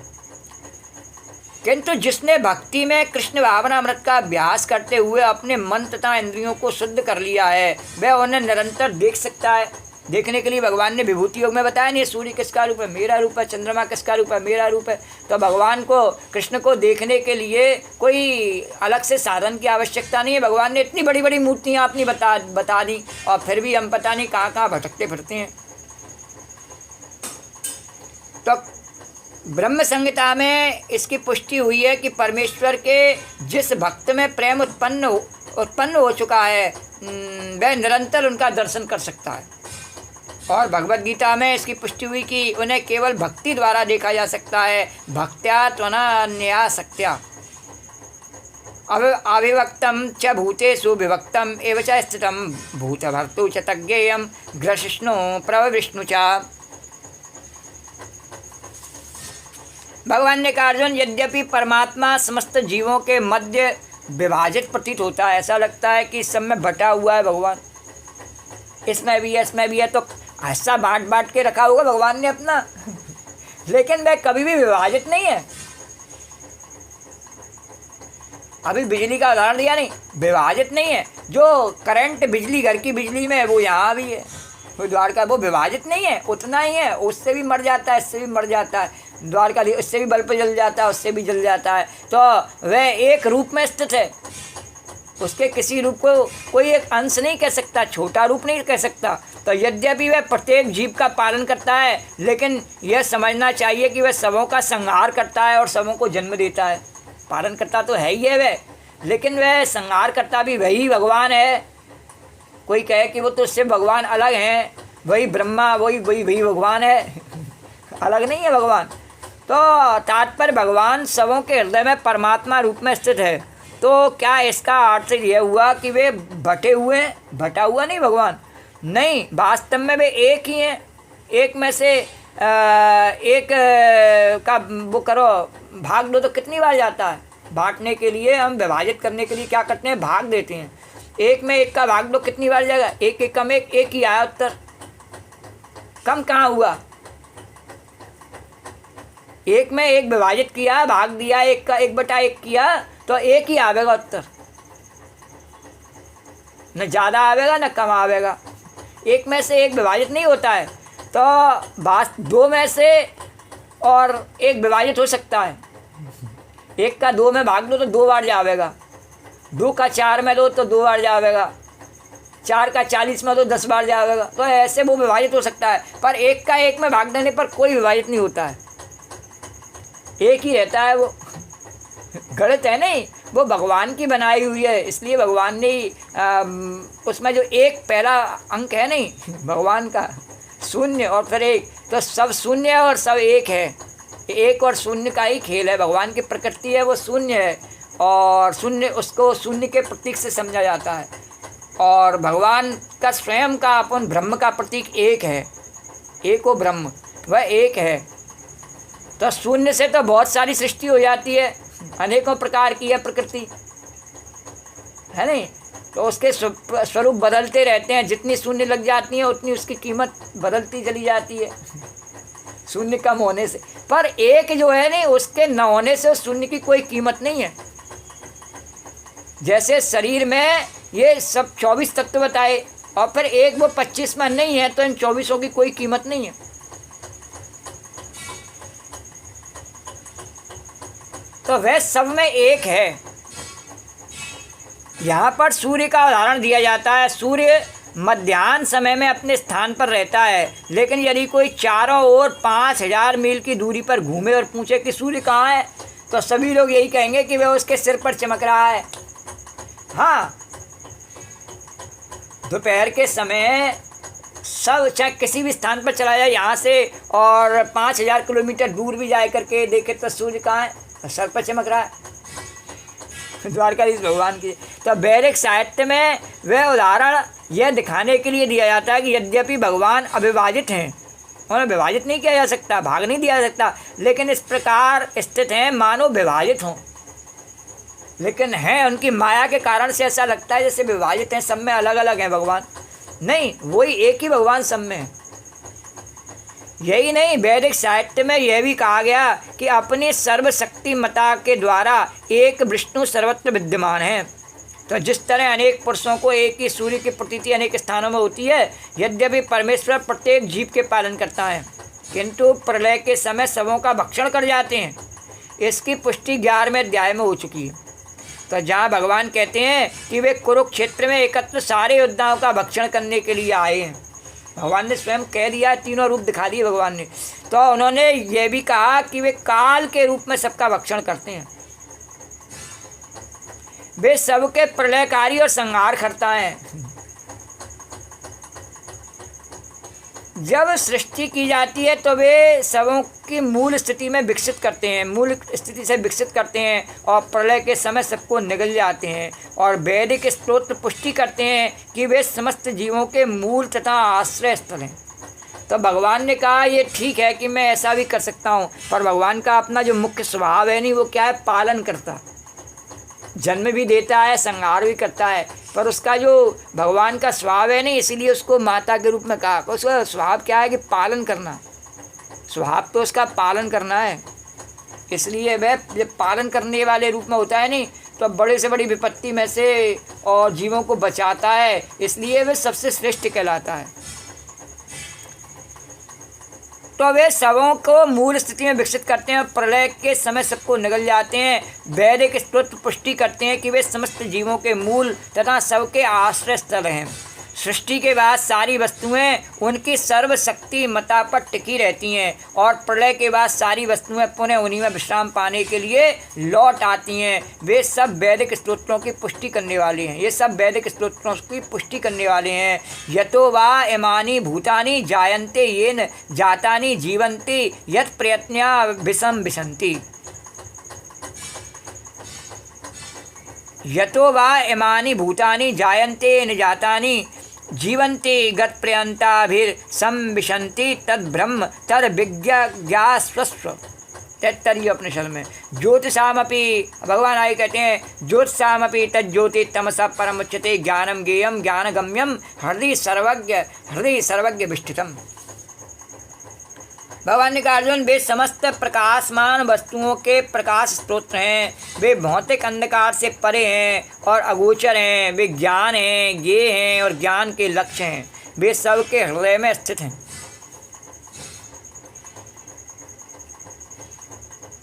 किंतु जिसने भक्ति में कृष्ण भावना अमृत का अभ्यास करते हुए अपने मन तथा इंद्रियों को शुद्ध कर लिया है, वह उन्हें निरंतर देख सकता है। देखने के लिए भगवान ने विभूति योग में बताया नहीं, सूर्य किसका रूप है, मेरा रूप है, चंद्रमा किसका रूप है, मेरा रूप है। तो भगवान को, कृष्ण को देखने के लिए कोई अलग से साधन की आवश्यकता नहीं है। भगवान ने इतनी बड़ी बड़ी मूर्तियाँ अपनी बता दी, और फिर भी हम पता नहीं कहाँ कहाँ भटकते फिरते हैं। तो ब्रह्म संहिता में इसकी पुष्टि हुई है कि परमेश्वर के जिस भक्त में प्रेम उत्पन्न हो चुका है, वह निरंतर उनका दर्शन कर सकता है। और भगवद गीता में इसकी पुष्टि हुई कि उन्हें केवल भक्ति द्वारा देखा जा सकता है, भक्त्या त्वनान्या शक्त्या। अविभक्तम च भूतेषु विभक्तम एव च स्थितम भूतभर्तु च तज्ञेयम घृष्णु प्रविष्णु च। भगवान ने कहा अर्जुन, यद्यपि परमात्मा समस्त जीवों के मध्य विभाजित प्रतीत होता है, ऐसा लगता है कि इस सब में बटा हुआ है भगवान, इसमें भी है इसमें भी है, तो ऐसा बांट के रखा होगा भगवान ने अपना, लेकिन वह कभी भी विभाजित नहीं है। अभी बिजली का उदाहरण दिया नहीं, विभाजित नहीं है। जो करंट बिजली घर की बिजली में है वो यहाँ भी है, वो द्वारका, वो विभाजित नहीं है, उतना ही है। उससे भी मर जाता है, इससे भी मर जाता है, द्वारका उससे भी बल्ब जल जाता है, उससे भी जल जाता है। तो वह एक रूप में स्थित है, उसके किसी रूप को कोई एक अंश नहीं कह सकता, छोटा रूप नहीं कह सकता। तो यद्यपि वह प्रत्येक जीव का पालन करता है, लेकिन यह समझना चाहिए कि वह सबों का संहार करता है और सबों को जन्म देता है। पालन करता तो है ही है वह, लेकिन वह संहार करता भी वही भगवान है। कोई कहे कि वो तो उससे भगवान अलग हैं, वही ब्रह्मा वही भगवान है, अलग नहीं है भगवान। तो तात्पर्य भगवान सबों के हृदय में परमात्मा रूप में स्थित है। तो क्या इसका अर्थ यह हुआ कि वे बटे हुए हैं? बटा हुआ नहीं भगवान, नहीं, वास्तव में वे एक ही हैं। एक में से एक का वो करो, भाग दो तो कितनी बार जाता है? बांटने के लिए, हम विभाजित करने के लिए क्या करते हैं? भाग देते हैं। एक में एक का भाग दो कितनी बार जाएगा? एक एक कम एक ही आया उत्तर, कम कहाँ हुआ? एक में एक विभाजित किया, भाग दिया, एक का 1/1 किया, तो एक ही आवेगा उत्तर, न ज़्यादा आवेगा न कम आवेगा। एक में से एक विभाजित नहीं होता है, तो बात दो में से और एक विभाजित हो सकता है। एक का 2 में भाग दो तो 2 बार जावेगा, 2 का 4 में दो तो 2 बार जावेगा, 4 का 40 में दो 10 बार जावेगा। तो ऐसे वो विभाजित हो सकता है, पर एक का 1 में भाग देने पर कोई विभाजित नहीं होता है, एक ही रहता है। वो गलत है नहीं, वो भगवान की बनाई हुई है, इसलिए भगवान ने उसमें जो एक पहला अंक है नहीं भगवान का, शून्य और फिर एक, तो सब शून्य है और सब एक है। एक और शून्य का ही खेल है। भगवान की प्रकृति है वो शून्य है, और शून्य उसको शून्य के प्रतीक से समझा जाता है। और भगवान का स्वयं का अपन ब्रह्म का प्रतीक एक है, एक वो ब्रह्म, वह एक है। तो शून्य से तो बहुत सारी सृष्टि हो जाती है, अनेकों प्रकार की है प्रकृति, है नहीं? तो उसके स्वरूप बदलते रहते हैं, जितनी शून्य लग जाती है उतनी उसकी कीमत बदलती चली जाती है शून्य कम होने से। पर एक जो है नहीं, उसके न होने से उस शून्य की कोई कीमत नहीं है। जैसे शरीर में ये सब 24 तत्व बताए, और फिर एक वो 25 में नहीं है, तो इन 24 की कोई कीमत नहीं है। तो वह सब में एक है। यहाँ पर सूर्य का उदाहरण दिया जाता है। सूर्य मध्याह्न समय में अपने स्थान पर रहता है, लेकिन यदि कोई चारों ओर 5000 मील की दूरी पर घूमे और पूछे कि सूर्य कहाँ है, तो सभी लोग यही कहेंगे कि वह उसके सिर पर चमक रहा है। हाँ, दोपहर के समय सब चाहे किसी भी स्थान पर चला जाए यहाँ से, और 5000 किलोमीटर दूर भी जाए करके देखे तो सूर्य कहाँ है, तो सर पर चमक रहा है। द्वारकाधीश भगवान की। तो वैदिक साहित्य में वह उदाहरण यह दिखाने के लिए दिया जाता है कि यद्यपि भगवान अविभाजित हैं, उन्हें विभाजित नहीं किया जा सकता, भाग नहीं दिया जा सकता, लेकिन इस प्रकार स्थित हैं मानो विभाजित हों, लेकिन हैं उनकी माया के कारण से ऐसा लगता है जैसे विभाजित हैं, सब में अलग अलग हैं भगवान। नहीं, वही एक ही भगवान सब में है। यही नहीं, वैदिक साहित्य में यह भी कहा गया कि अपनी सर्वशक्तिमता के द्वारा एक विष्णु सर्वत्र विद्यमान है। तो जिस तरह अनेक पुरुषों को एक ही सूर्य की प्रतीति अनेक स्थानों में होती है, यद्यपि परमेश्वर प्रत्येक जीव के पालन करता है, किंतु प्रलय के समय सबों का भक्षण कर जाते हैं। इसकी पुष्टि 11वें अध्याय में हो चुकी है। तो जहाँ भगवान कहते हैं कि वे कुरुक्षेत्र में एकत्र सारे योद्धाओं का भक्षण करने के लिए आए हैं, भगवान ने स्वयं कह दिया, तीनों रूप दिखा दिए भगवान ने। तो उन्होंने ये भी कहा कि वे काल के रूप में सबका भक्षण करते हैं, वे सबके प्रलयकारी और संहार करता है। जब सृष्टि की जाती है तो वे सबों की मूल स्थिति में विकसित करते हैं, मूल स्थिति से विकसित करते हैं, और प्रलय के समय सबको निगल जाते हैं। और वैदिक स्तोत्र पुष्टि करते हैं कि वे समस्त जीवों के मूल तथा आश्रय स्थल हैं। तो भगवान ने कहा ये ठीक है कि मैं ऐसा भी कर सकता हूँ, पर भगवान का अपना जो मुख्य स्वभाव है नहीं, वो क्या है, पालन करता, जन्म भी देता है, संहार भी करता है, पर उसका जो भगवान का स्वभाव है नहीं, इसीलिए उसको माता के रूप में कहा। उसका स्वभाव क्या है कि पालन करना, स्वभाव तो उसका पालन करना है, इसलिए वह जब पालन करने वाले रूप में होता है नहीं, तो बड़े से बड़ी विपत्ति में से और जीवों को बचाता है, इसलिए वह सबसे श्रेष्ठ कहलाता है। तो वे सबों को मूल स्थिति में विकसित करते हैं, प्रलय के समय सबको निगल जाते हैं। वैदिक स्तोत्र पुष्टि करते हैं कि वे समस्त जीवों के मूल तथा सबके आश्रय स्थल हैं। सृष्टि के बाद सारी वस्तुएं उनकी सर्वशक्ति मता पर टिकी रहती हैं, और प्रलय के बाद सारी वस्तुएं पुनः उन्हीं में विश्राम पाने के लिए लौट आती हैं। वे सब वैदिक स्तोत्रों की पुष्टि करने वाले हैं, ये सब वैदिक स्तोत्रों की पुष्टि करने वाले हैं। यतो वा इमानि भूतानि जायन्ते येन जातानि जीवन्ति यत् प्रयत्न्या विषम विशन्ति। यतो वा इमानि भूतानि जायन्ते येन जातानि जीवन्ति गत्प्रयन्ताभिर्संविशन्ति तद्ब्रह्म तद्विज्ञास्वस्व। तैत्तरीय उपनिषद में ज्योतिषामपि भगवान आए कहते हैं, ज्योतिषामपि तज्ज्योति तमसा परमुच्यते ज्ञानम ज्ञेयम ज्ञानगम्यम हृदय सर्वज्ञ विष्ठितम। भगवान ने कहा, अर्जुन वे समस्त प्रकाशमान वस्तुओं के प्रकाश स्रोत हैं, वे भौतिक अंधकार से परे हैं और अगोचर हैं, वे ज्ञान हैं, ज्ञेय हैं और ज्ञान के लक्ष्य हैं, वे सबके हृदय में स्थित हैं।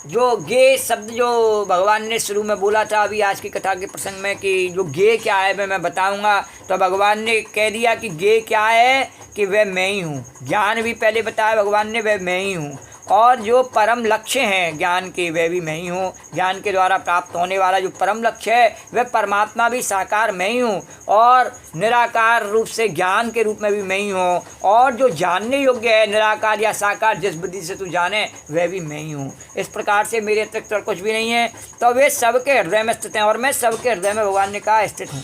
जो ज्ञेय शब्द जो भगवान ने शुरू में बोला था अभी आज की कथा के प्रसंग में कि जो ज्ञेय क्या है मैं बताऊंगा, तो भगवान ने कह दिया कि ज्ञेय क्या है कि वह मैं ही हूँ। ज्ञान भी पहले बताया भगवान ने, वह मैं ही हूँ, और जो परम लक्ष्य हैं ज्ञान के वह भी मैं ही हूँ। ज्ञान के द्वारा प्राप्त होने वाला जो परम लक्ष्य है वह परमात्मा भी साकार मैं ही हूँ, और निराकार रूप से ज्ञान के रूप में भी मैं ही हूँ, और जो जानने योग्य है निराकार या साकार जिस बुद्धि से तू जाने वह भी मैं ही हूँ। इस प्रकार से मेरे अतिरिक्त और कुछ भी नहीं है। तो वे सबके हृदय में स्थित हैं, और मैं सबके हृदय में भगवान ने कहा स्थित हूँ।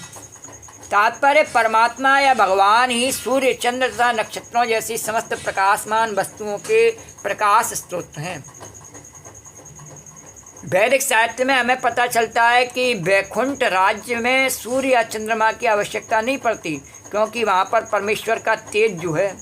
तात्पर्य परमात्मा या भगवान ही सूर्य चंद्र तथा नक्षत्रों जैसी समस्त प्रकाशमान वस्तुओं के प्रकाश स्रोत हैं। वैदिक साहित्य में हमें पता चलता है कि वैकुंठ राज्य में सूर्य या चंद्रमा की आवश्यकता नहीं पड़ती, क्योंकि वहाँ पर परमेश्वर का तेज जो है।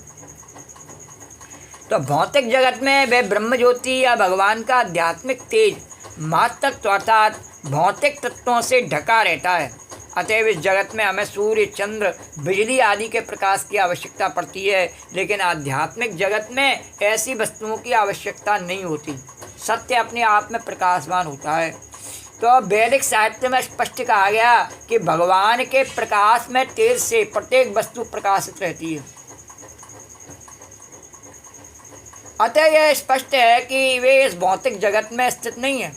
तो भौतिक जगत में वह ब्रह्म ज्योति या भगवान का आध्यात्मिक तेज महत्त्व अर्थात भौतिक तत्वों से ढका रहता है। अतएव इस जगत में हमें सूर्य चंद्र बिजली आदि के प्रकाश की आवश्यकता पड़ती है, लेकिन आध्यात्मिक जगत में ऐसी वस्तुओं की आवश्यकता नहीं होती। सत्य अपने आप में प्रकाशवान होता है। तो वैदिक साहित्य में स्पष्ट कहा गया कि भगवान के प्रकाश में तेज से प्रत्येक वस्तु प्रकाशित रहती है। अतः यह स्पष्ट है कि वे इस भौतिक जगत में स्थित नहीं है,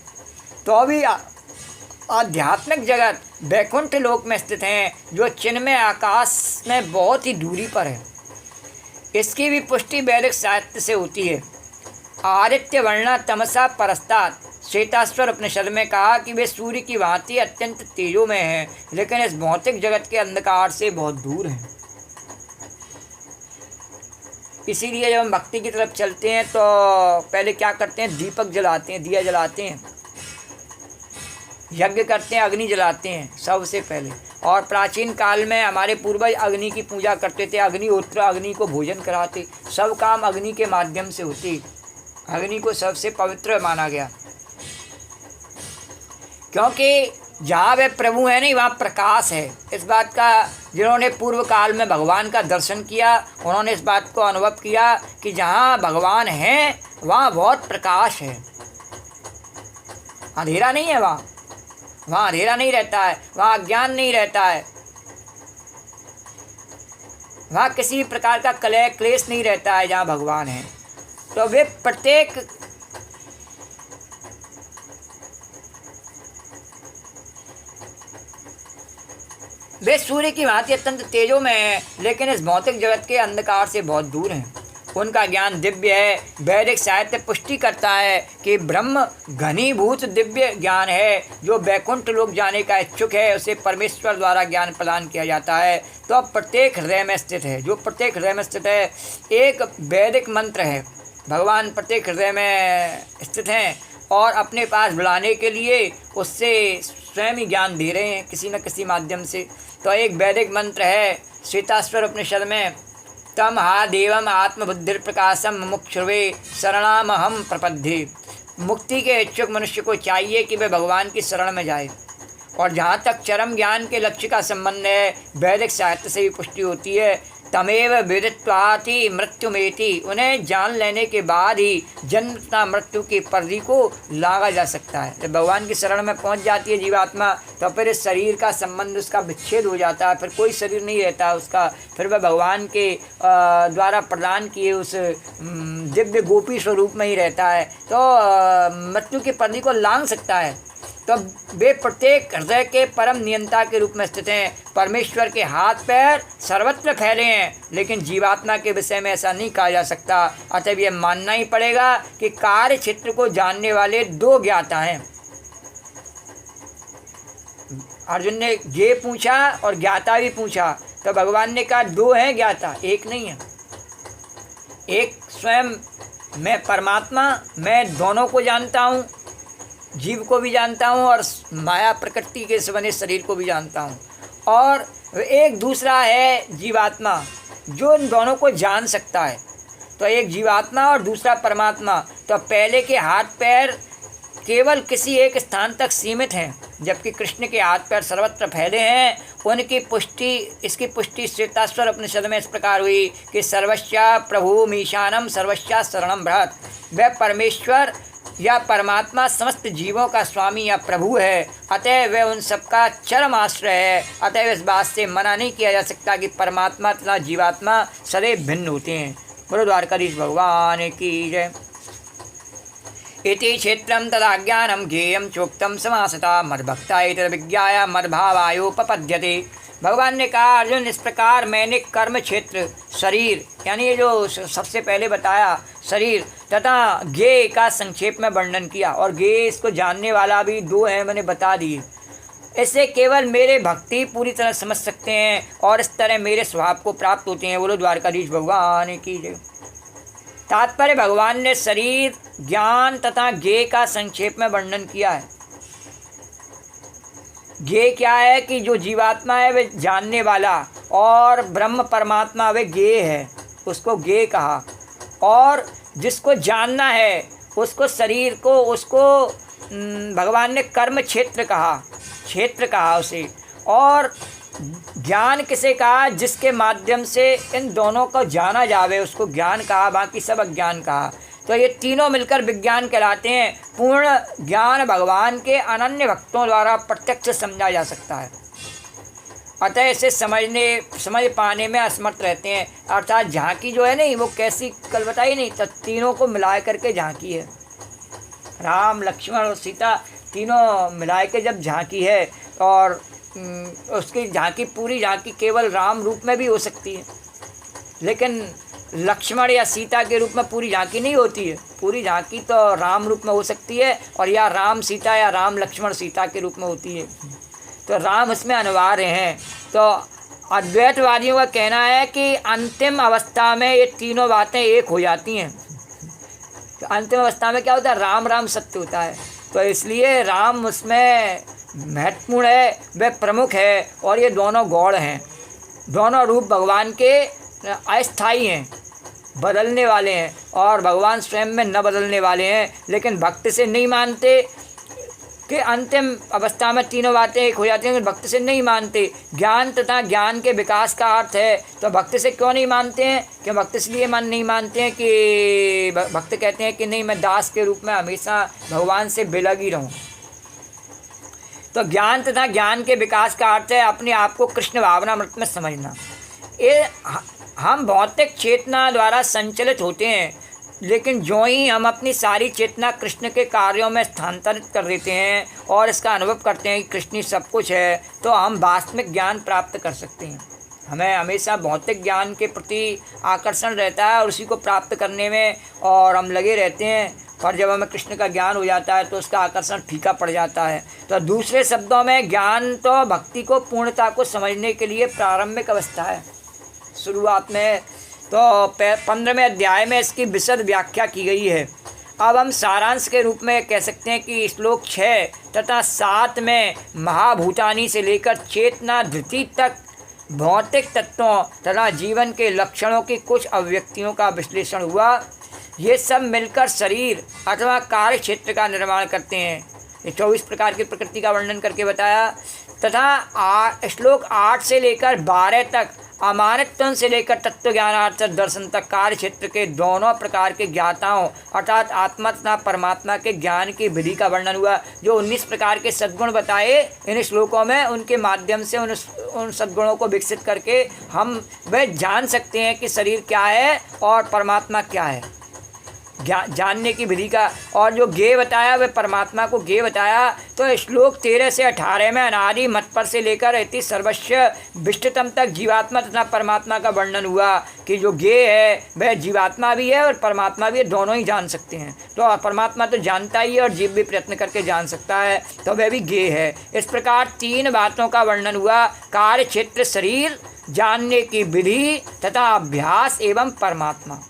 तो भी आध्यात्मिक जगत वैकुंठ लोक में स्थित हैं, जो चिन्मय आकाश में बहुत ही दूरी पर है। इसकी भी पुष्टि वैदिक साहित्य से होती है। आदित्य वर्णा तमसा परस्तात् श्वेताश्वर उपनिषद में कहा कि वे सूर्य की भांति अत्यंत तेजो में हैं, लेकिन इस भौतिक जगत के अंधकार से बहुत दूर हैं। इसीलिए जब हम भक्ति की तरफ चलते हैं तो पहले क्या करते हैं, दीपक जलाते हैं, दिया जलाते हैं, यज्ञ करते हैं, अग्नि जलाते हैं सबसे पहले। और प्राचीन काल में हमारे पूर्वज अग्नि की पूजा करते थे, अग्निहोत्र, अग्नि को भोजन कराते, सब काम अग्नि के माध्यम से होते। अग्नि को सबसे पवित्र माना गया, क्योंकि जहाँ वे प्रभु है नहीं वहाँ प्रकाश है। इस बात का जिन्होंने पूर्व काल में भगवान का दर्शन किया उन्होंने इस बात को अनुभव किया कि जहाँ भगवान हैं वहाँ बहुत प्रकाश है, अंधेरा नहीं है। वहाँ अंधेरा नहीं रहता है, वहाँ अज्ञान नहीं रहता है, वहाँ किसी प्रकार का कलह क्लेश नहीं रहता है जहाँ भगवान है। तो वे प्रत्येक वे सूर्य की भांति अत्यंत तेजो में हैं, लेकिन इस भौतिक जगत के अंधकार से बहुत दूर हैं। उनका ज्ञान दिव्य है। वैदिक साहित्य पुष्टि करता है कि ब्रह्म घनीभूत दिव्य ज्ञान है। जो वैकुंठ लोक जाने का इच्छुक है उसे परमेश्वर द्वारा ज्ञान प्रदान किया जाता है। तो प्रत्येक हृदय में स्थित है, जो प्रत्येक हृदय में स्थित है। एक वैदिक मंत्र है, भगवान प्रत्येक हृदय में स्थित हैं और अपने पास बुलाने के लिए उससे स्वयं ही ज्ञान दे रहे हैं किसी न किसी माध्यम से। तो एक वैदिक मंत्र है श्वेताश्वर उपनिषद में, तम हा देवम आत्मबुद्धिर प्रकाशम मुमुक्षुर्वे शरणामहम प्रपद्ये। मुक्ति के इच्छुक मनुष्य को चाहिए कि वह भगवान की शरण में जाए। और जहाँ तक चरम ज्ञान के लक्ष्य का संबंध है, वैदिक साहित्य से भी पुष्टि होती है। तमेव विदित्वाति मृत्युमेति, उन्हें जान लेने के बाद ही जन्म तथा मृत्यु की परिधि को लागा जा सकता है। जब भगवान की शरण में पहुंच जाती है जीवात्मा तो फिर इस शरीर का संबंध उसका विच्छेद हो जाता है, फिर कोई शरीर नहीं रहता उसका। फिर वह भगवान के द्वारा प्रदान किए उस दिव्य गोपी स्वरूप में ही रहता है, तो मृत्यु की परिधि को लांघ सकता है। तो वे प्रत्येक हृदय के परम नियंता के रूप में स्थित हैं। परमेश्वर के हाथ पैर सर्वत्र फैले हैं, लेकिन जीवात्मा के विषय में ऐसा नहीं कहा जा सकता। अतः यह मानना ही पड़ेगा कि कार्य क्षेत्र को जानने वाले दो ज्ञाता हैं। अर्जुन ने ये पूछा और ज्ञाता भी पूछा, तो भगवान ने कहा दो हैं ज्ञाता, एक नहीं है। एक स्वयं मैं परमात्मा, मैं दोनों को जानता हूँ, जीव को भी जानता हूँ और माया प्रकृति के से बने शरीर को भी जानता हूँ। और एक दूसरा है जीवात्मा जो इन दोनों को जान सकता है। तो एक जीवात्मा और दूसरा परमात्मा। तो पहले के हाथ पैर केवल किसी एक स्थान तक सीमित हैं, जबकि कृष्ण के हाथ पैर सर्वत्र फैले हैं। उनकी पुष्टि, इसकी पुष्टि श्वेताश्वर उपनिषद में इस प्रकार हुई कि सर्वस्या प्रभुमीशानम सर्वस्या शरणम बृहत्। वह परमेश्वर या परमात्मा समस्त जीवों का स्वामी या प्रभु है, अतः वह उन सबका चरम आश्रय है। अतः इस बात से मना नहीं किया जा सकता कि परमात्मा तथा जीवात्मा सदैव भिन्न होते हैं। बोलो द्वारकाधीश भगवान की जय। इति क्षेत्रम तदा ज्ञानम ज्ञेयम चोक्तम समासता मद्भक्ता एतद्विज्ञाय मद्भावायोपपद्यते। भगवान ने कहा अर्जुन, इस प्रकार मैंने कर्म क्षेत्र शरीर यानी ये जो सबसे पहले बताया शरीर तथा ज्ञेय का संक्षेप में वर्णन किया। और ज्ञेय इसको जानने वाला भी दो हैं, मैंने बता दिए। इससे केवल मेरे भक्ति पूरी तरह समझ सकते हैं और इस तरह मेरे स्वभाव को प्राप्त होते हैं। बोलो द्वारकाधीश भगवान की जय। तात्पर्य भगवान ने शरीर, ज्ञान तथा ज्ञेय का संक्षेप में वर्णन किया है। ज्ञेय क्या है कि जो जीवात्मा है वह जानने वाला, और ब्रह्म परमात्मा वे ज्ञेय है, उसको ज्ञेय कहा। और जिसको जानना है उसको शरीर को, उसको भगवान ने कर्म क्षेत्र कहा उसे। और ज्ञान किसे कहा? जिसके माध्यम से इन दोनों को जाना जावे उसको ज्ञान कहा, बाकी सब अज्ञान कहा। तो ये तीनों मिलकर विज्ञान कहलाते हैं। पूर्ण ज्ञान भगवान के अनन्य भक्तों द्वारा प्रत्यक्ष समझा जा सकता है, अतः इसे समझ पाने में असमर्थ रहते हैं। अर्थात झांकी जो है नहीं, वो कैसी कल बताई नहीं, तो तीनों को मिला करके झांकी है। राम लक्ष्मण और सीता तीनों मिलाए के जब झांकी है, और उसकी झांकी पूरी झांकी केवल राम रूप में भी हो सकती है, लेकिन लक्ष्मण या सीता के रूप में पूरी झांकी नहीं होती है। पूरी झांकी तो राम रूप में हो सकती है, और या राम सीता या राम लक्ष्मण सीता के रूप में होती है, तो राम इसमें अनिवार्य हैं। तो अद्वैतवादियों का कहना है कि अंतिम अवस्था में ये तीनों बातें एक हो जाती हैं। तो अंतिम अवस्था में क्या होता है, राम राम सत्य होता है, तो इसलिए राम उसमें महत्वपूर्ण है, वह प्रमुख है, और ये दोनों गौड़ हैं। दोनों रूप भगवान के अस्थायी हैं, बदलने वाले हैं, और भगवान स्वयं में न बदलने वाले हैं। लेकिन भक्त से नहीं मानते कि अंतिम अवस्था में तीनों बातें एक हो जाती हैं, लेकिन भक्त से नहीं मानते। ज्ञान तथा ज्ञान के विकास का अर्थ है, तो भक्त से क्यों नहीं मानते हैं? कि भक्त इसलिए नहीं मानते हैं कि भक्त कहते हैं कि नहीं, मैं दास के रूप में हमेशा भगवान से बिलग ही रहूं। तो ज्ञान तथा ज्ञान के विकास का अर्थ है अपने आप को कृष्ण भावनामृत में समझना। ये हम भौतिक चेतना द्वारा संचलित होते हैं, लेकिन जो ही हम अपनी सारी चेतना कृष्ण के कार्यों में स्थानांतरित कर देते हैं और इसका अनुभव करते हैं कि कृष्ण ही सब कुछ है, तो हम वास्तविक ज्ञान प्राप्त कर सकते हैं। हमें हमेशा भौतिक ज्ञान के प्रति आकर्षण रहता है और उसी को प्राप्त करने में और हम लगे रहते हैं, पर जब हमें कृष्ण का ज्ञान हो जाता है तो उसका आकर्षण फीका पड़ जाता है। तो दूसरे शब्दों में ज्ञान तो भक्ति को पूर्णता को समझने के लिए प्रारंभिक अवस्था है। शुरुआत में तो 15वें अध्याय में इसकी विशद व्याख्या की गई है। अब हम सारांश के रूप में कह सकते हैं कि श्लोक 6 तथा 7 में महाभूतानी से लेकर चेतना धृति तक भौतिक तत्वों तथा जीवन के लक्षणों की कुछ अभिव्यक्तियों का विश्लेषण हुआ। ये सब मिलकर शरीर अथवा कार्य क्षेत्र का निर्माण करते हैं। ये 24 प्रकार की प्रकृति का वर्णन करके बताया। तथा श्लोक 8 से लेकर 12 तक अमानित्व से लेकर तत्व ज्ञानार्थ दर्शन तक कार्य क्षेत्र के दोनों प्रकार के ज्ञाताओं अर्थात आत्मा तथा परमात्मा के ज्ञान की विधि का वर्णन हुआ। जो 19 प्रकार के सद्गुण बताए इन श्लोकों में, उनके माध्यम से उन सद्गुणों को विकसित करके हम वह जान सकते हैं कि शरीर क्या है और परमात्मा क्या है, जानने की विधि का। और जो ज्ञेय बताया वह परमात्मा को ज्ञेय बताया। तो श्लोक 13 से 18 में अनादि मत पर से लेकर इति सर्वस्व विष्टतम तक जीवात्मा तथा परमात्मा का वर्णन हुआ कि जो ज्ञेय है वह जीवात्मा भी है और परमात्मा भी है, दोनों ही जान सकते हैं। तो परमात्मा तो जानता ही है और जीव भी प्रयत्न करके जान सकता है, तो वह भी ज्ञेय है। इस प्रकार 3 बातों का वर्णन हुआ, कार्य क्षेत्र, शरीर, जानने की विधि तथा अभ्यास एवं परमात्मा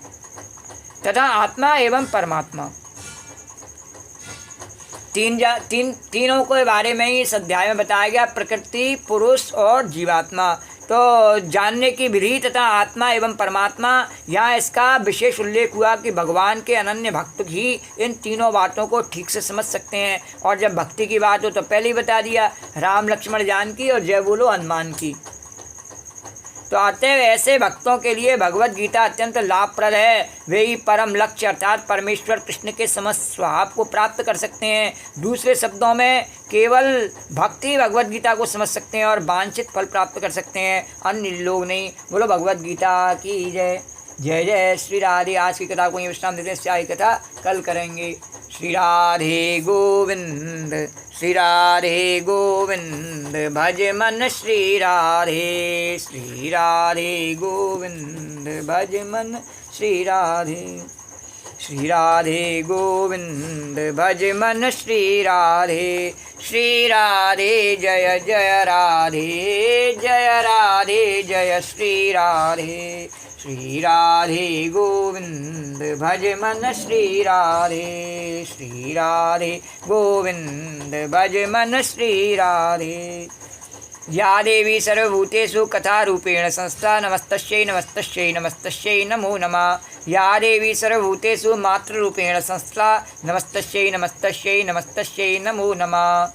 तथा आत्मा एवं परमात्मा। तीनों के बारे में ही इस अध्याय में बताया गया, प्रकृति, पुरुष और जीवात्मा। तो जानने की विधि तथा आत्मा एवं परमात्मा, यहाँ इसका विशेष उल्लेख हुआ कि भगवान के अनन्य भक्त ही इन तीनों बातों को ठीक से समझ सकते हैं। और जब भक्ति की बात हो तो पहले ही बता दिया, राम लक्ष्मण जानकी और जय बोलो हनुमान की। तो अतएव ऐसे भक्तों के लिए भगवत गीता अत्यंत लाभप्रद है। वे ही परम लक्ष्य अर्थात परमेश्वर कृष्ण के समस्त स्वभाव को प्राप्त कर सकते हैं। दूसरे शब्दों में केवल भक्ति भगवत गीता को समझ सकते हैं और वांछित फल प्राप्त कर सकते हैं, अन्य लोग नहीं। बोलो भगवत गीता की जय। जय जय श्री राधे। आज की कथा को यहीं विश्राम देते हैं, इससे आगे कथा कल करेंगे। श्री राधे गोविंद, श्री राधे गोविंद, भज मन श्री राधे। श्री राधे गोविंद, भज मन श्री राधे। श्री राधे गोविंद, भज मन श्री राधे। श्री राधे जय जय राधे, जय राधे जय श्री राधे। श्री राधे गोविंद, भज मन श्री राधे। श्री राधे गोविंद, भज मन श्री राधे। या देवी सर्वभूतेषु कथारूपेण संस्था नमस्तस्यै नमस्तस्यै नमस्तस्यै नमो नमः। या देवी सर्वभूतेषु मातृरूपेण संस्था नमस्तस्यै नमस्तस्यै नमस्तस्यै नमो नमः।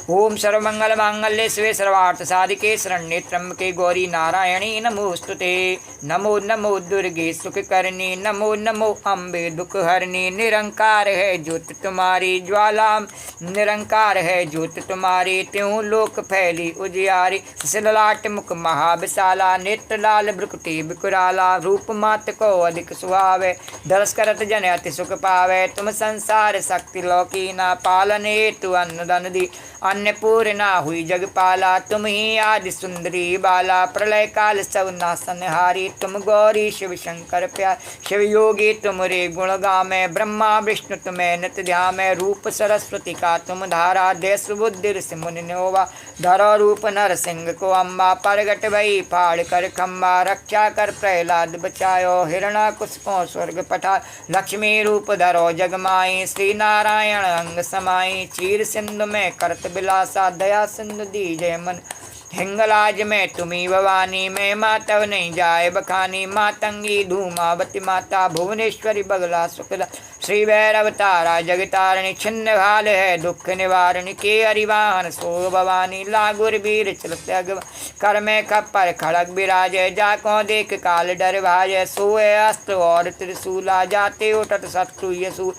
ओम सर्वमंगल मांगल्ये शिवे सर्वार्थ साधिके शरण्ये त्र्यंबके गौरी नारायणी नमोस्तुते। नमो नमो दुर्गे सुख करनी, नमो नमो अम्बे दुख हरनी। निरंकार है ज्योत तुम्हारी ज्वाला, निरंकार है ज्योत तुम्हारी, त्यों लोक फैली उजियारी। सिललाट मुख महाविशाला, नेत्र लाल भ्रुकुटी बिकुराला। रूप मात को अधिक सुहावे, दर्श करत जन अति सुख पावे। तुम संसार शक्ति लौकी ना, पालने तु अन्न धन दी। अन्नपूर्णा हुई जगपाला, तुम ही आदि सुंदरी बाला। प्रलय काल सब नासनहारी, तुम गौरी शिव शंकर प्यार। शिव योगी तुम रे गुण गामे, ब्रह्मा विष्णु तुम्हें नित ध्यामे। रूप सरस्वती का तुम धारा, देश बुद्धि ऋषि मुनि नोवा। धरो रूप नर सिंह को अम्बा, परगट भई फाड़ कर खम्बा। रक्षा कर प्रहलाद बचायो, हिरणाकुश को स्वर्ग पठा। लक्ष्मी रूप धरो जगमाई, श्री नारायण अंग समाई। चीर सिंधु में करत बिलासा, दया सिंधु दीजय मन। हिंगलाज में तुम्ही भवानी, में मातव नहीं जाए बखानी। मातंगी धूमावती माता, भुवनेश्वरी बगला सुखदा। श्री भैरव तारा जगतारिणी, छिन्न भाल है दुख निवारणी। के हरिवाहन सो भवानी, लागुर वीर चलत अगवा। कर में खप्पर खड़ग विराजय, जाको देख काल डर भाजय। सोए अस्त्र और त्रिशूला, जाते उठत शत्रु यसू।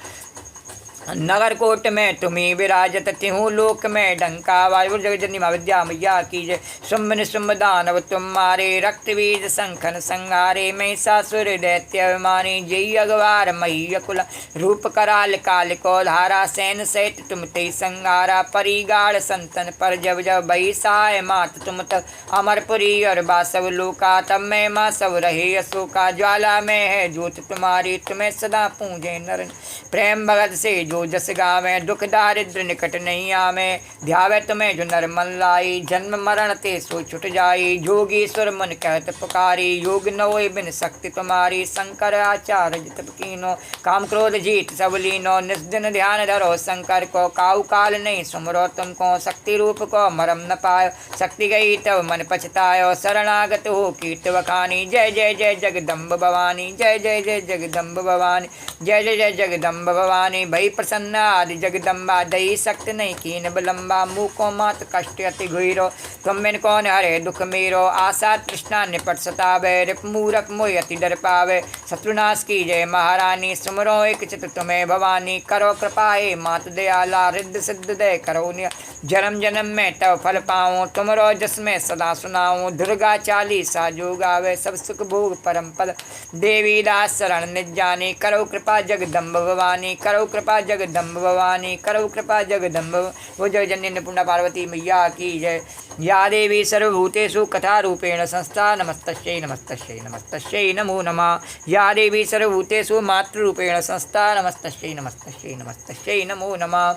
नगर कोट में तुम्ही विराजत, तिहूँ लोक में डंका वायु। जगजनी माँ विद्या मैया की जय। शुंभ निशुंभ दानव तुम मारे, रक्त बीज संखन संहारे। महिषासुर दैत्य अभिमानी, जय अगवार मही अकुला। रूप कराल काल को धारा, सैन सहित तुम ते संहारा। परिगाढ़ संतन पर जब जब बही सहाय मात तुम तब। अमरपुरी और बासव लोका, तब मैं माँ सब रहे अशोका। ज्वाला में है ज्योत तुम्हारी, तुम्हें सदा पूजे नर। प्रेम भगत से जो जस गावे, दुख दारिद्र निकट नहीं आवे। ध्यावे तुम्हें जो नर मन लाई, जन्म मरण ते सो छुट जाई। जोगी सुर मन कहत पुकारी, योग न होय बिन शक्ति तुम्हारी। शंकर आचार्य जित कीनो, काम क्रोध जीत सब लीनो। निस्दिन ध्यान धरो शंकर को, काऊ काल नहीं सुमरो तुमको। शक्ति रूप को मरम न पायो, शक्ति गई तब मन पछतायो। शरणागत हो कीर्त वखानी, जय जय जय जगदम्ब भवानी। जय जय जय जगदम्ब भवानी, जय जय जय जगदम्ब भवानी। भई प्रसन्न आदि जगदम्बा, दई शक्ति नहीं कीन बलम्बा। मुको मात कष्ट अति घुरो, तुम बिन कौन हरे दुख मेरो। आशा तृष्णा निपट सतावे, रिप मूरख मोह अति डर पावे। शत्रुनाश की जय महारानी, सुमरो एक चित तुम्हें भवानी। करो कृपाए मात दयाला, रिद्ध सिद्ध दय करो निया। जन्म जन्म में तव फल पाऊँ, तुमरो जस में सदा सुनाऊँ। दुर्गा चालीसा जो गावे, सब सुख भोग परम पद। देवी दास शरण निज जानी, करो कृपा जगदम्ब भवानी। करो कृपा जगदम्ब भवानी, करो कृपा जगदम्ब। वो जय जननी निपुणा पार्वती मैया की जय। या देवी सर्वभूतेषु कथा रूपेण संस्था, नमस्तस्यै नमस्तस्यै नमस्तस्यै नमो नमः। या देवी सर्वभूतेषु मातृरूपेण संस्था, नमस्तस्यै नमस्तस्यै नमस्तस्यै नमो नमः।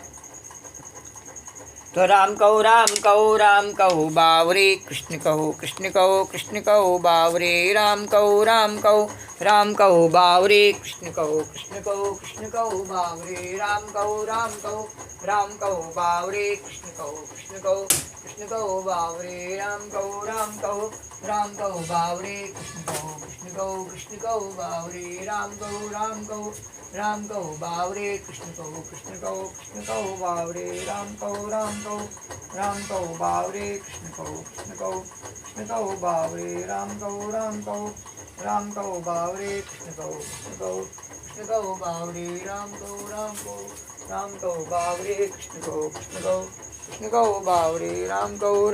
तो राम कहो बावरे, कृष्ण कहो कृष्ण कहो बावरे। राम कहो बावरे, कृष्ण कहो बावरे। राम कहो बावरे, कृष्ण कहो बावरे। राम कहो बावरे, कृष्ण कहो बावरे। राम कहो बावरे, कृष्ण कहो बावरे। राम कहो बावरे, कृष्ण कहो बावरे। राम कहो बावरे, कृष्ण कहो बावरे। राम कहो बावरे, कृष्ण कहो बावरे। राम कहो